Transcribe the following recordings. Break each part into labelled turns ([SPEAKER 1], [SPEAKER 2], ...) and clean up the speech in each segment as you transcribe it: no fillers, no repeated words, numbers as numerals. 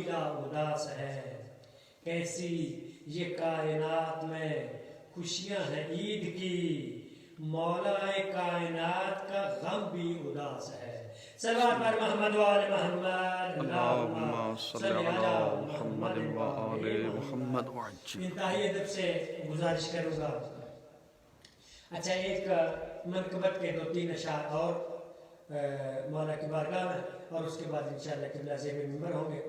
[SPEAKER 1] دیدہ اداس ہے، کیسی یہ کائنات میں خوشیاں ہیں عید کی، مولا کائنات کا غم بھی اداس ہے۔ صلوات پر محمد و آل محمد،
[SPEAKER 2] اللہم صلی علی محمد و آل محمد وعجل۔
[SPEAKER 1] انتہائی ادب سے گزارش کروں گا، اچھا ایک منقبت کے 2-3 اشعار اور مولا کی بارگاہ میں، اور اس کے بعد انشاءاللہ قبلہ زیب منبر ہوں گے۔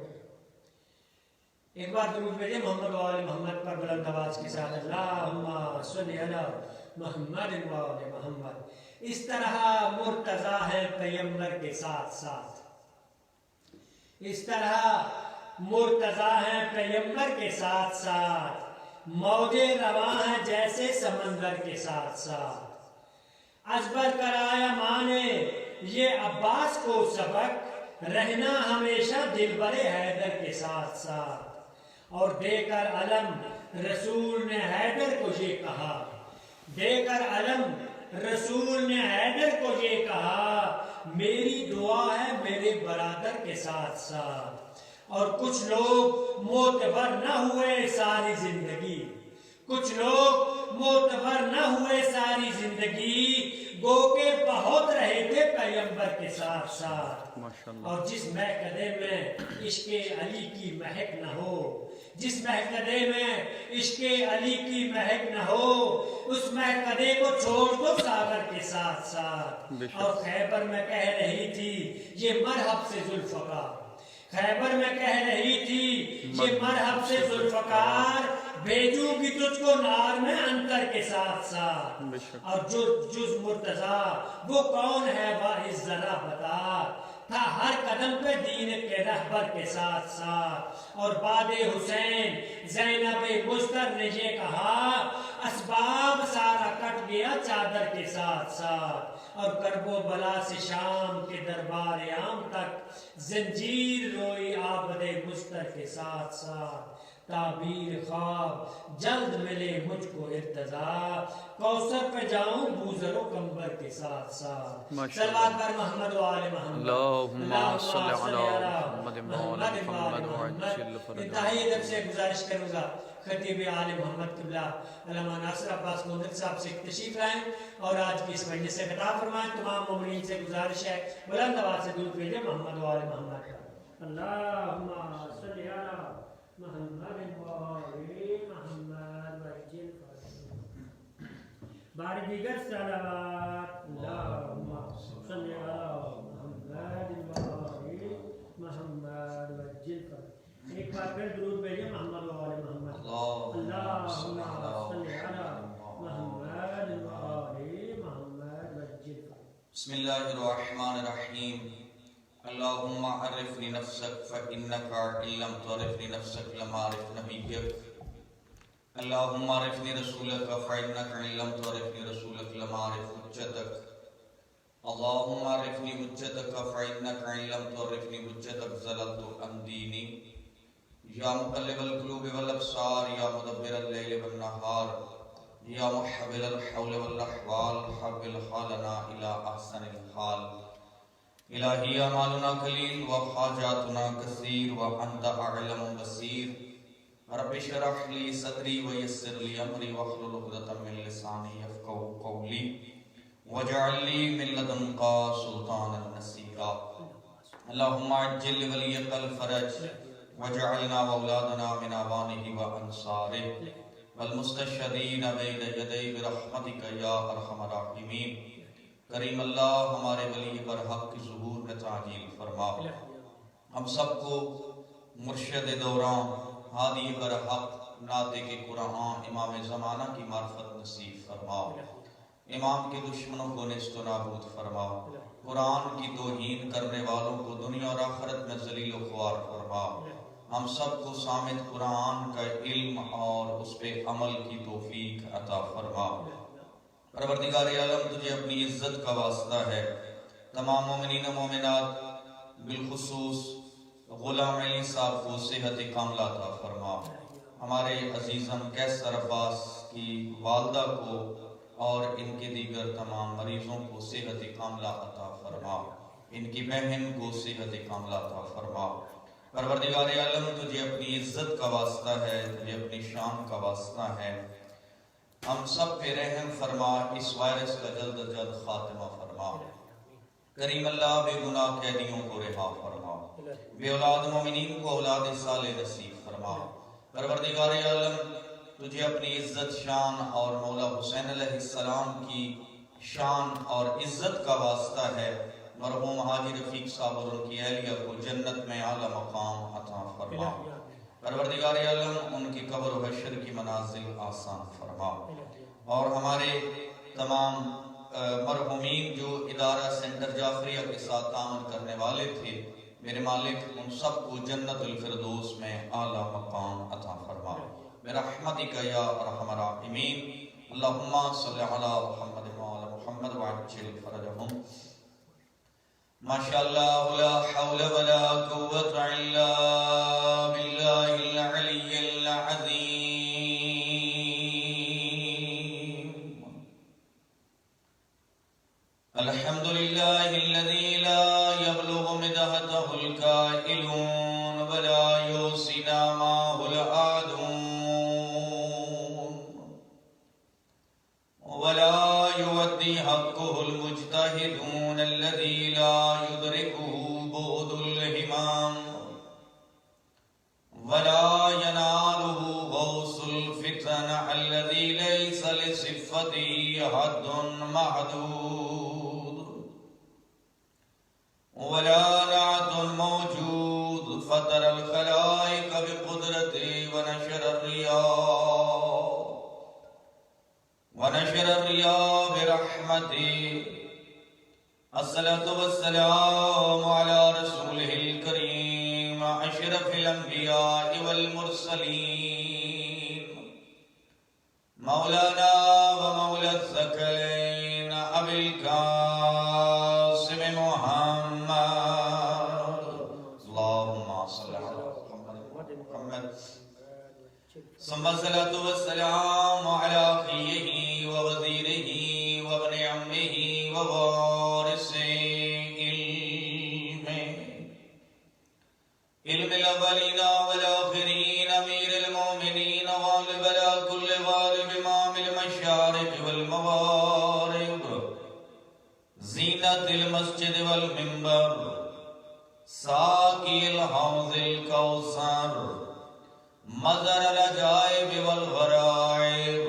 [SPEAKER 1] ایک بار درود بھیجیں محمد و آل محمد پر بلند آواز کے ساتھ، اللہم صلی علی محمد و آل محمد۔ اس طرح مرتضی ہے پیمبر کے ساتھ ساتھ، اس طرح مرتضی ہے پیمبر کے ساتھ ساتھ، موجے رواں ہیں جیسے سمندر کے ساتھ ساتھ، ازبر کرایا مانے یہ عباس کو سبق، رہنا ہمیشہ دلبر حیدر کے ساتھ ساتھ، اور دے کر علم رسول نے حیدر کو یہ کہا، دے کر علم رسول نے حیدر کو یہ کہا، میری دعا ہے میرے برادر کے ساتھ ساتھ۔ اور کچھ لوگ معتبر نہ ہوئے ساری زندگی، کچھ لوگ معتبر نہ ہوئے ساری زندگی، گو کے بہت رہے تھے پیمبر کے ساتھ ساتھ۔ اور جس مہکدے میں عشق علی کی مہک نہ ہو، جس مہکدے میں عشق علی کی مہک نہ ہو، اس مہکدے کو چھوڑ دو ساغر کے ساتھ ساتھ۔ اور خیبر میں کہہ رہی تھی یہ مرحب سے ذوالفقار، خیبر میں کہہ رہی تھی یہ مرحب سے ذوالفقار، بھیجوں گی تجھ کو نار میں انتر کے ساتھ ساتھ۔ اور جز مرتضی وہ کون ہے واعظ ذرا بتا، تھا ہر قدم پہ دین کے رہبر کے ساتھ ساتھ۔ اور بعد حسین زینب مستر نے یہ کہا، اسباب سارا کٹ گیا چادر کے ساتھ ساتھ۔ اور کرب و بلا سے شام کے دربار عام تک، زنجیر روئی عابد مستر کے ساتھ ساتھ۔ تعبیر خواب جلد ملے مجھ کو ارتضا، کوثر پہ جاؤں بوزر و کمبر کے ساتھ ساتھ۔ صلوات پر محمد و آل محمد،
[SPEAKER 2] اللہم صلی علی محمد و آل محمد وعجل فرجہ۔
[SPEAKER 1] انتہائی ادب سے گزارش کروں گا خطیب آل محمد قبلہ علامہ ناصر عباس گوندل صاحب سے تشریف لائیں اور آج کی اس مجلس سے خطاب فرمائیں۔ تمام مومنین سے گزارش ہے بلند آواز سے درود بھیجیں محمد و آل محمد۔ اللہم صلی علی محمد و آل محمد وعجل فرجہ۔ بار دیگر صلوات، اللہم صلی علی محمد و آل محمد وعجل فرجہ۔ ایک بار پھر درود بھیجیں محمد و آل محمد۔ اللہم صلی علی محمد و آل محمد وعجل فرجہ۔
[SPEAKER 3] بسم اللہ الرحمن الرحیم۔ اللہم عرفنی نفسک فإنکا ان لم تعرفنی نفسک لم اعرف نبیک۔ اللہم عرفنی رسولک فإنکا ان لم تعرفنی رسولک لم اعرف حجتک۔ اللہم عرفنی حجتک فإنکا ان لم تعرفنی حجتک ضللت عن دینی۔ یا مقلب القلوب والابصار، یا مدبر اللیل والنہار، یا محول الحول والاحوال، حول حالنا الی احسن الحال۔ الہی اعمالنا قلیل و حاجاتنا کثیر و انت اعلم بصیر۔ رب اشرح لی صدری ویسر لی امری واحلل عقدۃ من لسانی یفقهوا قولی واجعل لی من لدنک سلطانا نصیرا۔ اللہم عجل لولیک الفرج واجعلنا واولادنا من اعوانہ وانصارہ والمستشہدین بین یدی برحمتک یا ارحم الراحمین۔ کریم اللہ ہمارے ولی برحق کی ظہور میں تعجیل فرما، ہم سب کو مرشد دوران ہادی برحق ناطق قرآن امام زمانہ کی معرفت نصیب فرما، امام کے دشمنوں کو نیست و نابود فرما، قرآن کی توہین کرنے والوں کو دنیا اور آخرت میں ذلیل و خوار فرما، ہم سب کو صامت قرآن کا علم اور اس پہ عمل کی توفیق عطا فرما۔ پروردگار عالم تجھے اپنی عزت کا واسطہ ہے، تمام مومنین و مومنات بالخصوص غلام علی صاحب کو صحت کاملہ عطا فرما، ہمارے عزیزم کیسر عباس کی والدہ کو اور ان کے دیگر تمام مریضوں کو صحت کاملہ عطا فرما، ان کی بہن کو صحت کاملہ عطا فرما۔ پروردگار عالم تجھے اپنی عزت کا واسطہ ہے، تجھے اپنی شان کا واسطہ ہے، ہم سب پہ رحم فرما، اس وائرس کا جلد از جلد خاتمہ فرما۔ کریم اللہ بے گناہ قیدیوں کو رہا فرما، بے اولاد مومنین کو اولاد صالح نصیب فرما۔ پروردگار عالم تجھے اپنی عزت، شان اور مولا حسین علیہ السلام کی شان اور عزت کا واسطہ ہے، مرحوم حاجی رفیق صاحب اور ان کی اہلیہ کو جنت میں اعلیٰ مقام عطا فرما۔ پروردگار عالم ان کی قبر و حشر کی منازل آسان فرما، اور ہمارے تمام مرحومین جو ادارہ سینٹر جعفریہ کے ساتھ تعاون کرنے والے تھے، میرے مالک ان سب کو جنت الفردوس میں اعلیٰ مقام عطا فرما برحمتک یا ارحم الراحمین۔ اللہم صلی علی محمد وعلی محمد وعجل فرجہم۔ ماشاءاللہ لا حول ولا قوة الا باللہ العلی العظیم۔ الحمد للہ الذی لا یبلغ مدحتہ القائلون ولا یحصی نعمہ العادون ولا یؤدی حقہ المجتہدون الذی لا یدرکہ بعد الہمام ولا ینالہ غوث الفتن الذی لیس لصفتہ حد محدود ولا نعت موجود فطر الخلائق بقدرته ونشر الرياء برحمته۔ الصلاة والسلام على رسوله الكريم أشرف الأنبياء والمرسلين مولانا ومولى الثقلين أبي القاسم محمد اللهم صل على محمد ثم الصلاة والسلام على أخيه ووزيره وابن عمه ووارث علم الأولين والآخرين أمير المؤمنين غالب على كل غالب إمام المشارق والمغارب زينة المسجد والمنبر ساقي الحوض الكوثر مظهر العجائب والغرائب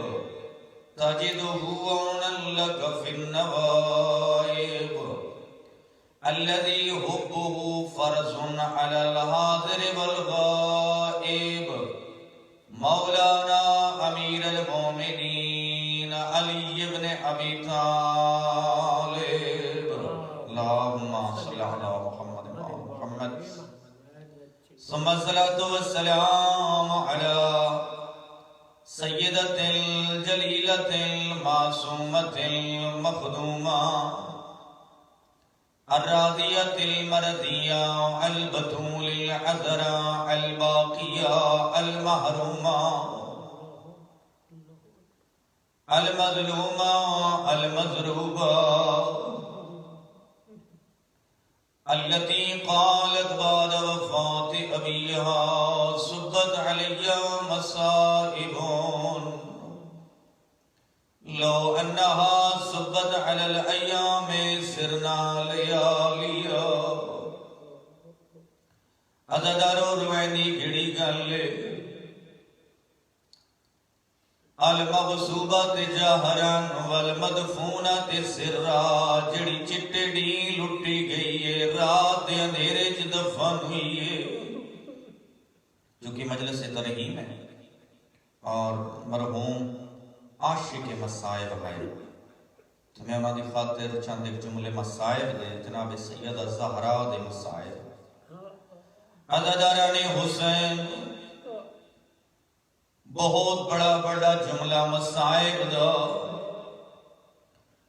[SPEAKER 3] تجده عونا لك في النوائب الذي حبه فرض على الحاضر والغائب مولانا امیر المومنین علی بن ابی طالب اللہم صلی علی محمد محمد ثم الصلاة والسلام على سیدۃ الجلیلۃ المعصومۃ المخدومہ الراضیۃ المرضیہ البتول العذراء الباقیہ المحرومہ المظلومہ المضروبہ التي قالت بعد وفاة أبيها صبت علي مصائب لو أنها صبت على الأيام سرنا لياليا عددارو روینی گھڑی گلے المغصوبات جہران والمدفونات سرا جڑی چٹے ڈی لٹی گئی ہے رات اندھیرے چ دفن ہوئی ہے، جو کہ مجلس ترحیم ہے اور مرحوم عاشق مصائب ہے، تو میں انہاں دی خاطر چند ایک جملے مصائب دے جناب سیدہ زہرا دے مصائب عزاداران حسین بہت بڑا بڑا جملہ مصائب دا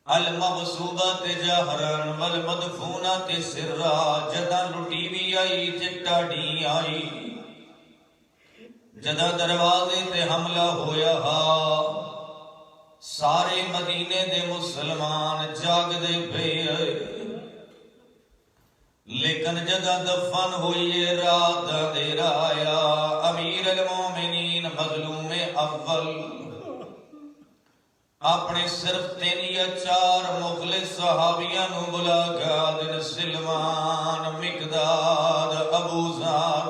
[SPEAKER 3] المغصوبات جہران والمدفونات سرا جدہ لٹی بھی آئی چٹا ڈی آئی جدہ دروازے تے حملہ ہویا سارے مدینے دے مسلمان جاگ دے پہ لیکن جدہ دفن ہوئی رات اندھیرا آیا، امیر المومنین مظلوم اول اپنے صرف 3 یا 4 مخلص صحابیاں نو بلا کے دن سلمان، مقداد، ابو ذر،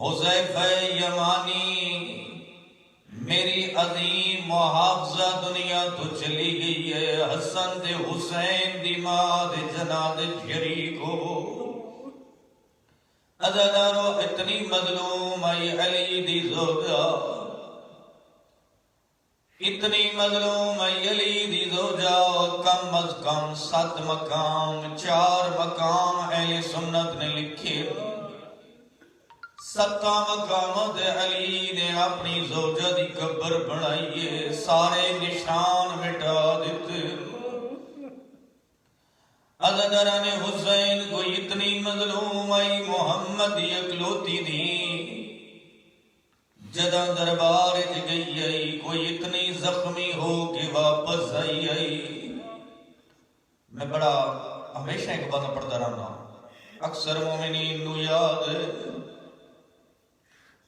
[SPEAKER 3] حذیفہ یمانی، میری عظیم محافظہ دنیا تو چلی گئی ہے، حسن دے حسین دی ماں دے جناد شریک ہو، عزادارو اتنی مظلوم آئی علی دی زوجہ، اتنی مظلوم آئی علی دی زوجہ، کم از کم 7 مقام 4 مقام اہل سنت نے لکھے، 7 مقامات علی نے اپنی زوجہ دی قبر بنائیے، سارے نشان مٹا دیتے، عزاداران حسین کو اتنی مظلوم آئی، محمد دی اکلوتی دی جدہ دربار گئی آئی، کوئی اتنی زخمی ہو کہ واپس آئی۔ میں بڑا ہمیشہ ایک بات پڑھتا رہنا، اکثر مومنین نو یاد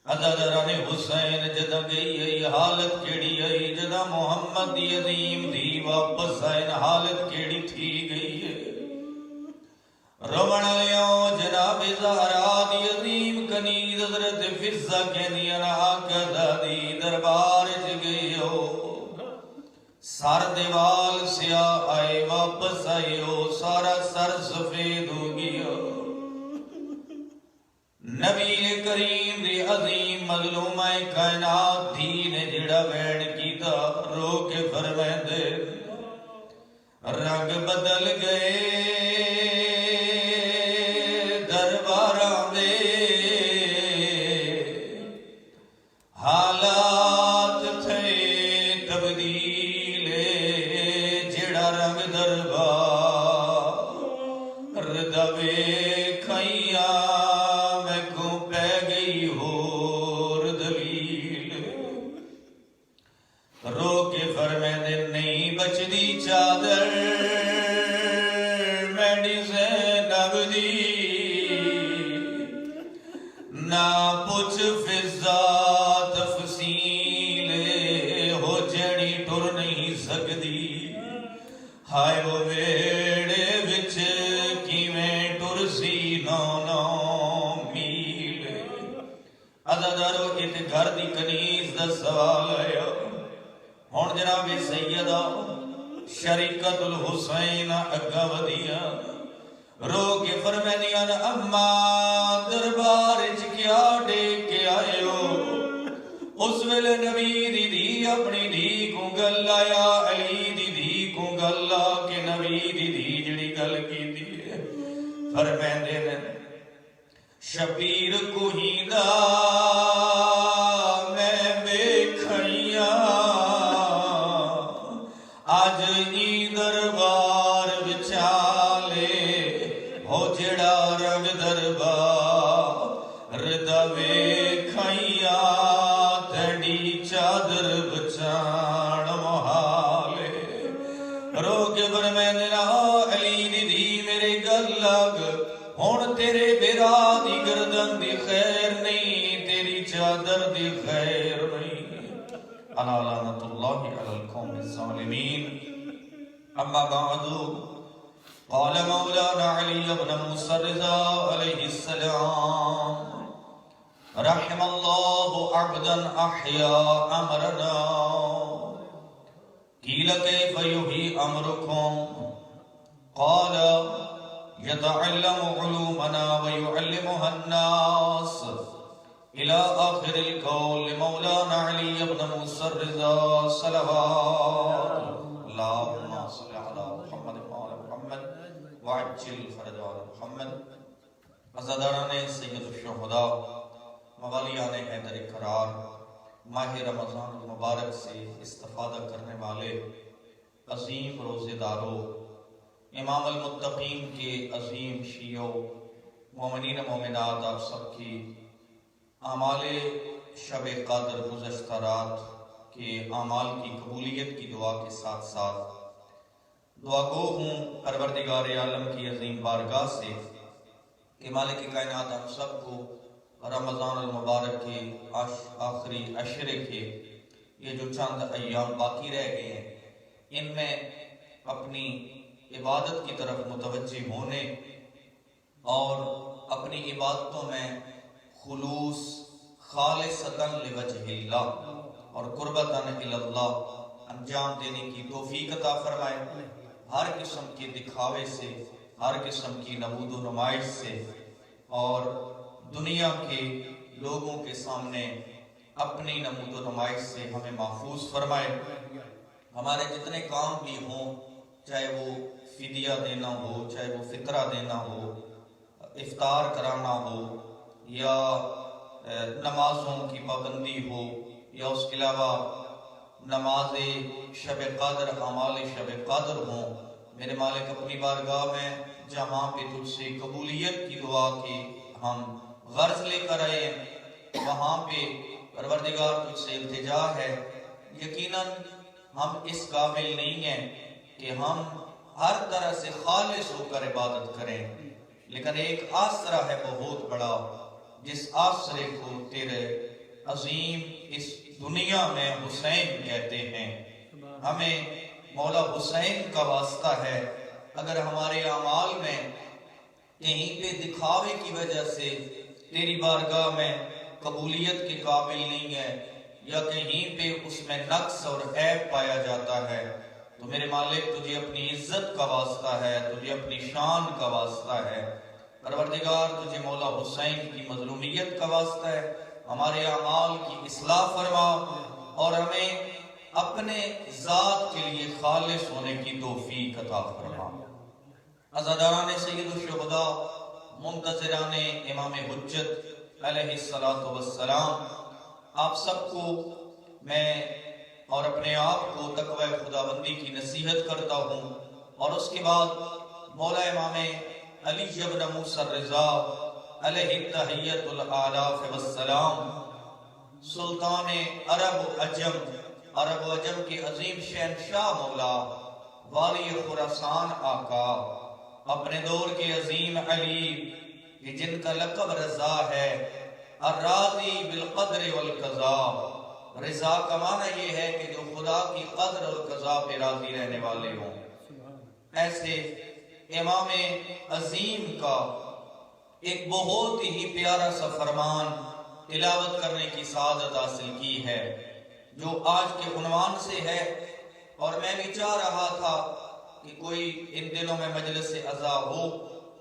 [SPEAKER 3] عزاداران حسین جدہ گئی آئی، حالت کیڑی آئی، جدہ محمد دی عظیم دی واپس آئین، حالت کیڑی تھی گئی ہے، روڑ لیوں جناب زہرا دی عظیم کنیز حضرت فضہ کہنی آقا دادی دربار گئی ہو، سر دیوال سیاہ آئے واپس آئے ہو، سارا سر سفید ہو گیا، نبی کریم دی عظیم مظلومہ کائنات دین جڑا بیڑ کیتا، رو کے فرمائیں دے رنگ بدل گئے درباراں دے، حالات تھے تبدیل، جڑا رنگ دربار دا ویکھیاں میں کو پہ گئی ہور دلیل، رو کے فرمائیں دے نہیں بچدی چادر میڈی زینب دی، نہ پوچھ فضا تفصیل ہو جڑی ٹر نہیں سکدی، ہائے وہ ویڑے وچ کیویں ٹر سی 9 میل، عزادارو ایک گھر دی کنیز دا سوال آیا، ہون جناب سیدہ شریکت الحسین اگا ودیا، رو کے فرمینیاں اماں دربار کیا ڈیک کے آئے ہو، اس ویلے نبی دی دی اپنی دی کو گل آیا، علی دی دی کو گل آ کے نبی دی دی جڑی گل کی دی فرمیندے نے شبیر کو ہی دا میں بیکھائیاں، آج ای دربار بچالے ہو جڑا رنگ دربار دا ویکھائیاں، تڑی چادر بچان محالے، رو کے فرمیندے نا علی دی دی میرے گل لگ، ہون تیرے بیرا دی گردن دی خیر نہیں، تیری چادر دی خیر نہیں، الا لعنت اللہ علی القوم الظالمین، اما بعد قال مولانا علی بن موسیٰ رضا علیہ السلام رحم اللہ عبدا احیا امرنا، قیل کیف یحیی امرکم، قال يتعلم علومنا ويعلمها الناس، إلى آخر القول مولانا علي بن موسى الرضا صلوات اللهم صل على محمد وعلى محمد وعجل فرج على محمد، عزاداران سید الشہداء، موالیان حیدر کرار، ماہ رمضان المبارک سے استفادہ کرنے والے عظیم روزے داروں، امام المتقین کے عظیم شیعوں، مومنین مومنات، آپ سب کی اعمال شب قدر گزشتہ رات کے اعمال کی قبولیت کی دعا کے ساتھ ساتھ دعا گو ہوں پروردگار عالم کی عظیم بارگاہ سے کہ مالک کائنات ہم سب کو رمضان المبارک کے آخری عشرے کے یہ جو چند ایام باقی رہ گئے ہیں ان میں اپنی عبادت کی طرف متوجہ ہونے اور اپنی عبادتوں میں خلوص خالصتاً لوجہ اللہ اور قربتاً الی اللہ انجام دینے کی توفیق عطا فرمائے۔ ہر قسم کے دکھاوے سے، ہر قسم کی نمود و نمائش سے اور دنیا کے لوگوں کے سامنے اپنی نمود و نمائش سے ہمیں محفوظ فرمائے۔ ہمارے جتنے کام بھی ہوں، چاہے وہ فدیہ دینا ہو، چاہے وہ فطرہ دینا ہو، افطار کرانا ہو، یا نمازوں کی پابندی ہو، یا اس کے علاوہ نماز شب قدر، اعمال شب قدر ہوں، میرے مالک اپنی بارگاہ میں جہاں پہ تجھ سے قبولیت کی دعا کی ہم غرض لے کر آئے ہیں، وہاں پہ پروردگار تجھ سے التجا ہے۔ یقیناً ہم اس قابل نہیں ہیں کہ ہم ہر طرح سے خالص ہو کر عبادت کریں، لیکن ایک آسرا ہے بہت بڑا، جس آسرے کو تیرے عظیم اس دنیا میں حسین کہتے ہیں۔ ہمیں مولا حسین کا واسطہ ہے، اگر ہمارے اعمال میں کہیں پہ دکھاوے کی وجہ سے تیری بارگاہ میں قبولیت کے قابل نہیں ہے، یا کہیں پہ اس میں نقص اور عیب پایا جاتا ہے، تو میرے مالک تجھے اپنی عزت کا واسطہ ہے، تجھے اپنی شان کا واسطہ ہے، پروردگار تجھے مولا حسین کی مظلومیت کا واسطہ ہے۔ ہمارے اعمال کی اصلاح فرما اور ہمیں اپنے ذات کے لیے خالص ہونے کی توفیق عطا فرما۔ عزاداران سید الشہداء، منتظران امام حجت علیہ السلام، آپ سب کو میں اور اپنے آپ کو تقوی خداوندی کی نصیحت کرتا ہوں، اور اس کے بعد مولا امام علی ابن موسیٰ الرضا علیہ التحیۃ الالاف والسلام، سلطان عرب و عجم کے عظیم شہنشاہ مولا والی خراسان آقا، اپنے دور کے عظیم علی کہ جن کا لقب رضا ہے، الراضی بالقدر والقضاء، رضا کا معنی یہ ہے کہ جو خدا کی قدر اور قضا پہ راضی رہنے والے ہوں۔ ایسے امام عظیم کا ایک بہت ہی پیارا سا فرمان تلاوت کرنے کی سعادت حاصل کی ہے، جو آج کے عنوان سے ہے، اور میں بھی چاہ رہا تھا کہ کوئی ان دنوں میں مجلس عزا ہو،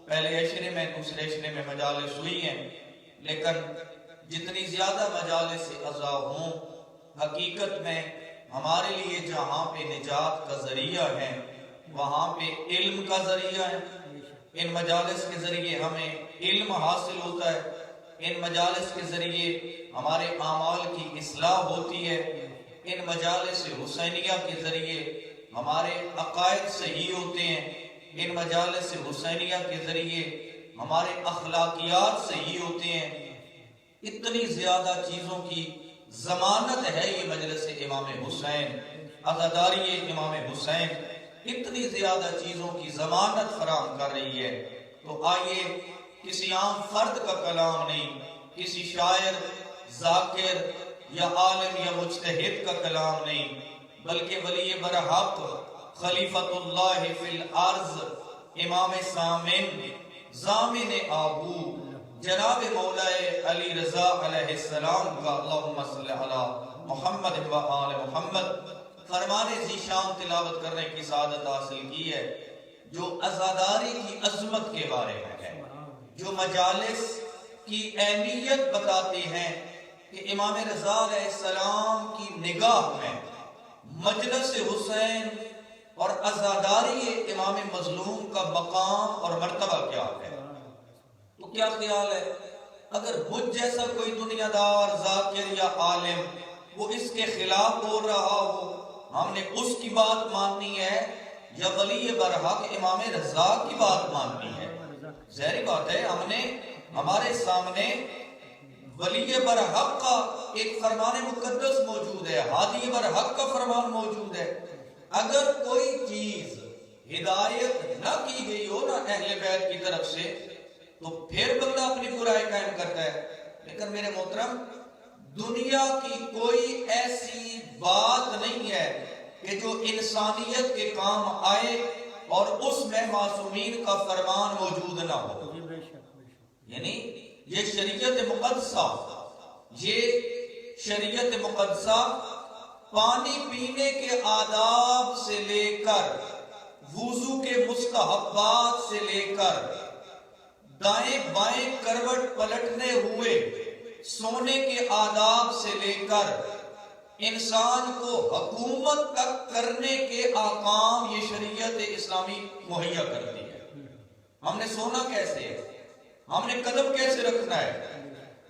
[SPEAKER 3] پہلے عشرے میں دوسرے عشرے میں مجالس ہوئی ہیں، لیکن جتنی زیادہ مجالس عزا ہوں، حقیقت میں ہمارے لیے جہاں پہ نجات کا ذریعہ ہے وہاں پہ علم کا ذریعہ ہے۔ ان مجالس کے ذریعے ہمیں علم حاصل ہوتا ہے، ان مجالس کے ذریعے ہمارے اعمال کی اصلاح ہوتی ہے، ان مجالس حسینیہ کے ذریعے ہمارے عقائد صحیح ہوتے ہیں، ان مجالس حسینیہ کے ذریعے ہمارے اخلاقیات صحیح ہوتے ہیں۔ اتنی زیادہ چیزوں کی ضمانت ہے یہ مجلس امام حسین، عزاداری امام حسین اتنی زیادہ چیزوں کی ضمانت فراہم کر رہی ہے۔ تو آئیے کسی عام فرد کا کلام نہیں، کسی شاعر، ذاکر یا عالم یا مجتہد کا کلام نہیں، بلکہ ولی برحق خلیفۃ اللہ فی الارض، امام سامن، ضامن آبو، جناب مولا علی رضا علیہ السلام کا اللہم صلی علی محمد و آل محمد فرمان ذیشان تلاوت کرنے کی سعادت حاصل کی ہے، جو عزاداری کی عظمت کے بارے میں ہے، جو مجالس کی اہمیت بتاتے ہیں کہ امام رضا علیہ السلام کی نگاہ میں مجلس حسین اور عزاداری امام مظلوم کا مقام اور مرتبہ کیا ہے۔ تو کیا خیال ہے اگر مجھ جیسا کوئی دنیا دار، ذاکر یا عالم وہ اس کے خلاف بول رہا ہو، ہم نے اس کی بات ماننی ہے یا ولی برحق امام رضا کی بات ماننی ہے؟ ظاہری بات ہے، ہم نے ہمارے سامنے ولی برحق کا ایک فرمان مقدس موجود ہے، ہادی برحق کا فرمان موجود ہے۔ اگر کوئی چیز ہدایت نہ کی گئی ہو نا اہل بیت کی طرف سے تو پھر بندہ اپنی برائی قائم کرتا ہے. لیکن میرے محترم دنیا کی کوئی ایسی بات نہیں ہے کہ جو انسانیت کے کام آئے اور اس میں معصومین کا فرمان موجود نہ ہو. یعنی یہ شریعت مقدسہ، یہ شریعت مقدسہ پانی پینے کے آداب سے لے کر وضو کے مستحبات سے لے کر دائیں بائیں کروٹ پلٹنے ہوئے سونے کے آداب سے لے کر انسان کو حکومت تک کرنے کے احکام یہ شریعت اسلامی مہیا کرتی ہے. ہم نے سونا کیسے ہے، ہم نے قدم کیسے رکھنا ہے،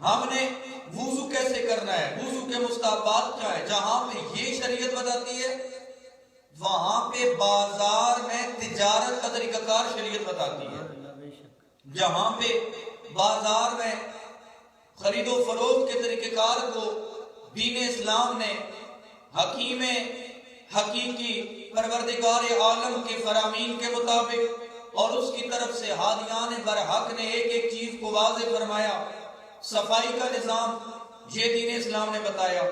[SPEAKER 3] ہم نے وضو کیسے کرنا ہے، وضو کے مستحبات کیا ہے. جہاں پہ یہ شریعت بتاتی ہے وہاں پہ بازار میں تجارت کا طریقہ کار شریعت بتاتی ہے. جہاں پہ بازار میں خرید و فروخت کے طریقہ کار کو دین اسلام نے حکیم حقیقی پروردگار عالم کے فرامین کے مطابق اور اس کی طرف سے ہادیان برحق نے ایک ایک چیز کو واضح فرمایا. صفائی کا نظام یہ دین اسلام نے بتایا.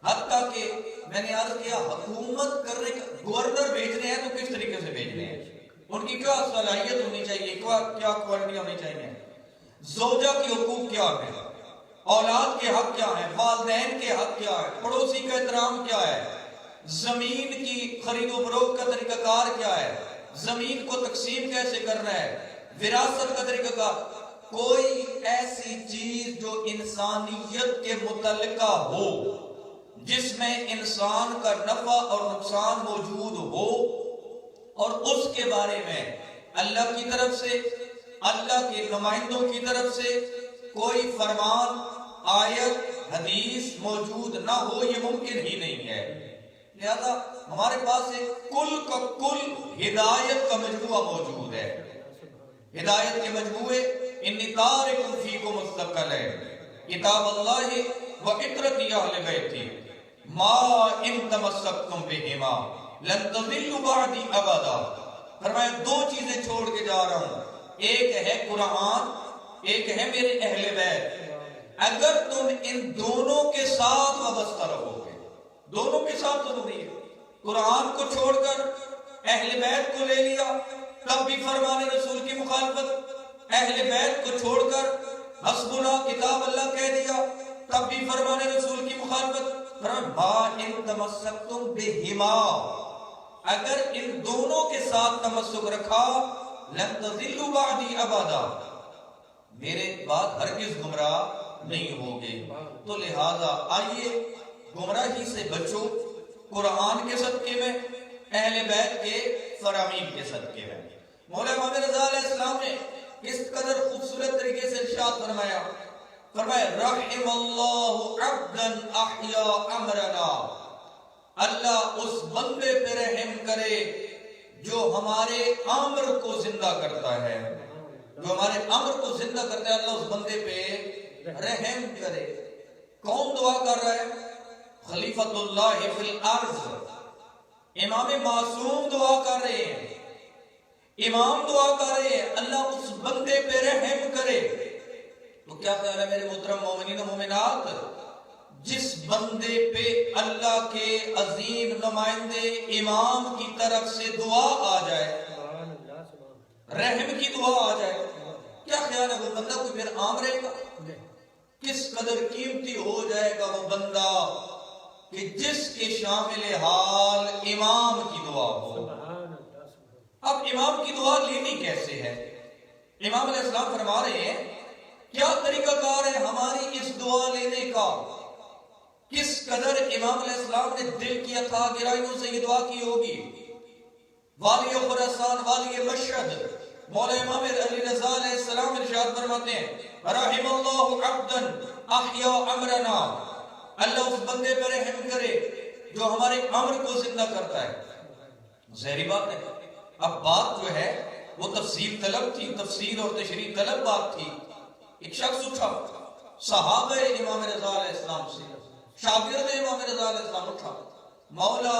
[SPEAKER 3] حتیٰ کہ میں نے عرض کیا حکومت کرنے کا گورنر بھیجنے ہیں تو کس طریقے سے بھیجنے ہیں، ان کی کیا صلاحیت ہونی چاہیے، کیا کوالٹی ہونی چاہیے، زوجہ کے حقوق کیا ہے، اولاد کے حق کیا ہے، والدین کے حق کیا ہے، پڑوسی کا احترام کیا ہے، زمین کی خرید و فروخت کا طریقہ کار کیا ہے، زمین کو تقسیم کیسے کرنا ہے، وراثت کا طریقہ کار. کوئی ایسی چیز جو انسانیت کے متعلقہ ہو جس میں انسان کا نفع اور نقصان موجود ہو اور اس کے بارے میں اللہ کی طرف سے اللہ کے نمائندوں کی طرف سے کوئی فرمان آیت حدیث موجود نہ ہو، یہ ممکن ہی نہیں ہے. لہذا ہمارے پاس ایک کل کا کل ہدایت کا مجموعہ موجود ہے. ہدایت کے مجموعے انی تارک فیکم الثقلین کتاب اللہ و اطرت اہل بیتی ما ان تمسکتم بہما لن تضلوا بعدی ابدا. فرمایا دو چیزیں چھوڑ کے جا رہا ہوں، ایک ہے قرآن، ایک ہے میرے اہل بیت. اگر تم ان دونوں کے ساتھ وابستہ رہو گے، دونوں کے ساتھ ضروری ہے. قرآن کو چھوڑ کر اہل بیت کو لے لیا تب بھی فرمان رسول کی مخالفت، اہل بیت کو چھوڑ کر حسبنا کتاب اللہ کہہ دیا تب بھی فرمان رسول کی مخالفت. ان تمسکتم بہما، اگر ان دونوں کے ساتھ تمسک رکھا لن تضلوا بعدی ابدا، میرے بعد ہرگز گمراہ نہیں ہوگے. تو لہذا آئیے گمراہی سے بچو قرآن کے صدقے میں، اہل بیت کے فرامین کے صدقے میں. مولا امام رضا علیہ السلام نے اس قدر خوبصورت طریقے سے ارشاد فرمایا رحم اللہ عبدا احیا امرنا، اللہ اس بندے پہ رحم کرے جو ہمارے امر کو زندہ کرتا ہے، جو ہمارے امر کو زندہ کرتا ہے، اللہ اس بندے پہ رحم کرے. کون دعا کر رہا ہے؟ خلیفۃ اللہ فی الارض، امام معصوم دعا کر رہے ہیں، امام دعا کر رہے ہیں اللہ اس بندے پہ رحم کرے. تو کیا خیال ہے میرے محترم مومنین و مومنات، جس بندے پہ اللہ کے عظیم نمائندے امام کی طرف سے دعا آ جائے، رحم کی دعا آ جائے، کیا خیال ہے وہ بندہ کوئی پھر عام رہے گا؟ کس قدر قیمتی ہو جائے گا وہ بندہ کہ جس کے شامل حال امام کی دعا ہو. اب امام کی دعا لینی کیسے ہے؟ امام علیہ السلام فرما رہے ہیں کیا طریقہ کار ہے ہماری اس دعا لینے کا. کس قدر امام علیہ السلام نے دل کی اتھا گہرائیوں سے یہ دعا کی ہوگی. والی خراسان، والی مشہد، مولا امام علی رضا علیہ السلام ارشاد فرماتے ہیں رحم اللہ عبدا احیا امرنا، اللہ اس بندے پر رحم کرے جو ہمارے امر کو زندہ کرتا ہے. ظاہری بات ہے اب بات جو ہے وہ تفسیر طلب تھی، تفسیر اور تشریح طلب بات تھی. ایک شخص اٹھا صحابہ امام رضا علیہ السلام سے، شاگرد امام رضا علیہ السلام اٹھا، مولا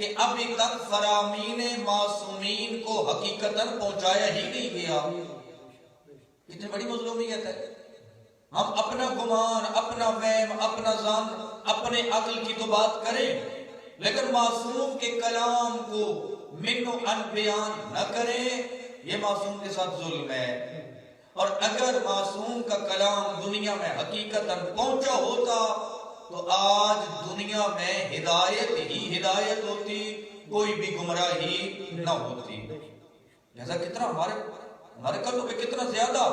[SPEAKER 3] کہ ابھی تک فرامین معصومین کو حقیقتاً پہنچایا ہی نہیں گیا. کتنی بڑی مظلومیت ہے. ہم اپنا گمان، اپنا وہم، اپنا ظن، اپنے عقل کی تو بات کریں، لیکن معصوم کے کلام کو منو ان بیان نہ کریں، یہ معصوم کے ساتھ ظلم ہے. اور اگر معصوم کا کلام دنیا میں حقیقتاً پہنچا ہوتا تو آج دنیا میں ہدایت ہی ہدایت ہوتی، کوئی بھی گمراہی نہ ہوتی. لہذا کتنا ہمارے قلبوں پہ کتنا زیادہ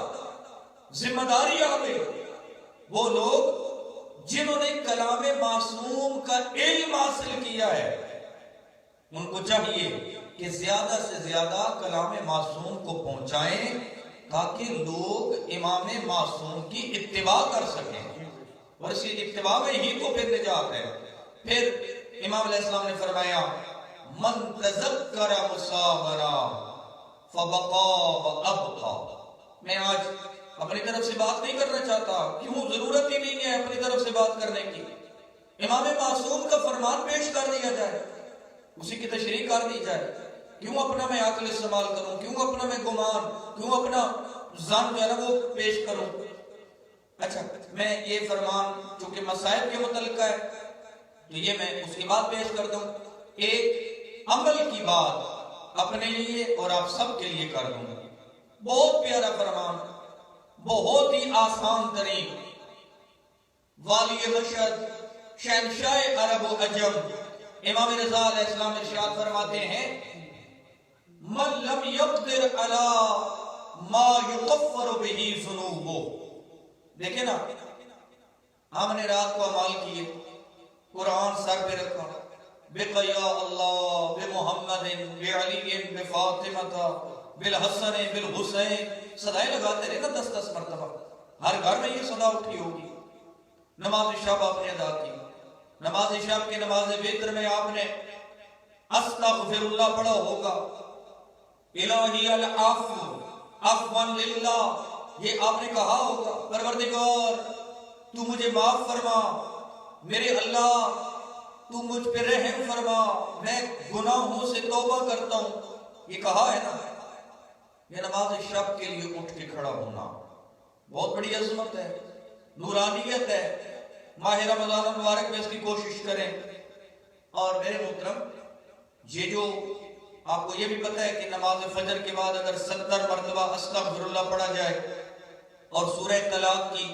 [SPEAKER 3] ذمہ داری آ گئی. وہ لوگ جنہوں نے کلام معصوم کا علم حاصل کیا ہے، ان کو چاہیے کہ زیادہ سے زیادہ کلام معصوم کو پہنچائیں تاکہ لوگ امام معصوم کی اتباع کر سکیں، اور اسی اتباع میں ہی تو پھر نجات ہے. پھر امام علیہ السلام نے فرمایا من تذکر مصابرا فبقا وابقا. میں آج اپنی طرف سے بات نہیں کرنا چاہتا، کیوں؟ ضرورت ہی نہیں ہے اپنی طرف سے بات کرنے کی. امام معصوم کا فرمان پیش کر دیا جائے، اسی کی تشریح کر دی جائے. کیوں اپنا میں عقل استعمال کروں؟ کیوں اپنا میں گمان، کیوں اپنا ظن جو ہے نا وہ پیش کروں؟ اچھا، میں یہ فرمان چونکہ مسائل کے متعلق ہے تو یہ میں اس کی بات پیش کر دوں. ایک عمل کی بات اپنے لیے اور آپ سب کے لیے کر دوں. بہت پیارا فرمان، بہت ہی آسان ترین. والی مشہد، شہنشاہ عرب و عجم، امام رضا علیہ السلام ارشاد فرماتے ہیں من لم یقدر علی ما یغفر بہ ذنوبہ. دیکھیں نا، ہم نے رات کو عمال کیے، قرآن سر پہ رکھا، بقیا اللہ بمحمد بعلی بفاطمہ بالحسن بالحسین، صدائیں لگاتے رہے نا 10 مرتبہ. ہر گھر میں یہ صدا اٹھی ہوگی. نماز شب آپ نے ادا کی، نماز شب کی نماز وتر میں آپ نے استغفر اللہ پڑھا ہوگا، الہی العفو عفوا للہ، یہ آپ نے کہا ہوگا پروردگار تو مجھے معاف فرما، میرے اللہ تو مجھ پہ رحم فرما، میں گناہوں سے توبہ کرتا ہوں. یہ کہا ہے نا. یہ نماز شب کے لیے اٹھ کے کھڑا ہونا بہت بڑی عظمت ہے، نورانیت ہے. ماہ رمضان المبارک میں اس کی کوشش کریں. اور میرے محترم، یہ جو آپ کو یہ بھی پتہ ہے کہ نماز فجر کے بعد اگر 70 مرتبہ استغفر اللہ پڑھا جائے اور سورہ طلاق کی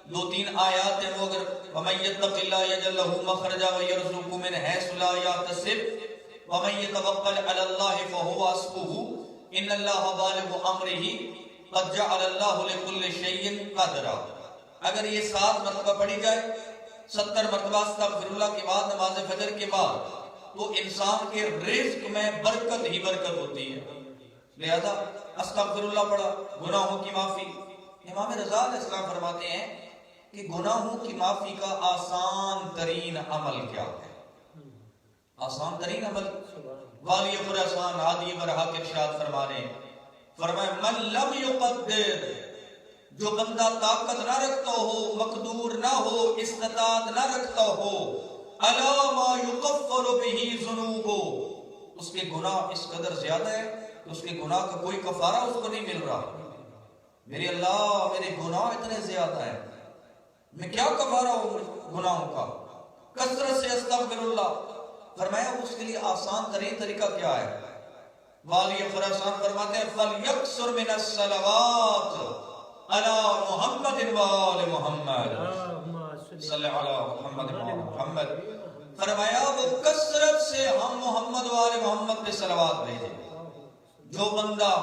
[SPEAKER 3] 2-3 آیات ہیں، وہ اگر وَمَن يَتَّقِ اللَّهَ يَجْعَل لَّهُ مَخْرَجًا وَيَرْزُقْهُ مِنْ حَيْثُ لَا يَحْتَسِبُ وَمَن يَتَوَكَّلْ عَلَى اللَّهِ فَهُوَ حَسْبُهُ إِنَّ اللَّهَ بَالِغُ أَمْرِهِ قَدْ جَعَلَ اللَّهُ لِكُلِّ شَيْءٍ قَدْرًا. اگر یہ 7 مرتبہ پڑھی جائے، 70 مرتبہ استغفر اللہ کے بعد نماز فجر کے بعد، تو انسان کے رزق میں برکت ہی برکت ہوتی ہے. لہذا استغفر اللہ پڑھا، گناہوں کی معافی. امام رضا علیہ السلام فرماتے ہیں کہ گناہوں کی معافی کا آسان ترین عمل کیا ہے؟ آسان ترین عمل والی خراسان عادی برہا کے ارشاد فرمانے فرمائے من لم یقدر، جو بندہ طاقت نہ رکھتا ہو، مقدور نہ ہو، استطاعت نہ رکھتا ہو، علی ما یغفر بہ ذنوبہ، اس کے گناہ اس قدر زیادہ ہے کہ اس کے گناہ کا کوئی کفارہ اس کو نہیں مل رہا. میرے اللہ، میرے گناہ اتنے زیادہ ہیں، میں کیا کفارہ ہوں گناہوں کا؟ کثرت سے استغفر اللہ. فرمایا اس کے لیے آسان ترین طریقہ کیا ہے؟ والی خراسان فرماتے ہیں فَلْيَكْسُرْ مِنَ الصَّلَوَاتِ عَلَى مُحَمَّدٍ وَآلِ مُحَمَّدٍ صلی علی محمد محمد. فرمایا وہ کثرت سے ہم محمد وآل محمد پہ صلوات بھیجیں. جو بندہ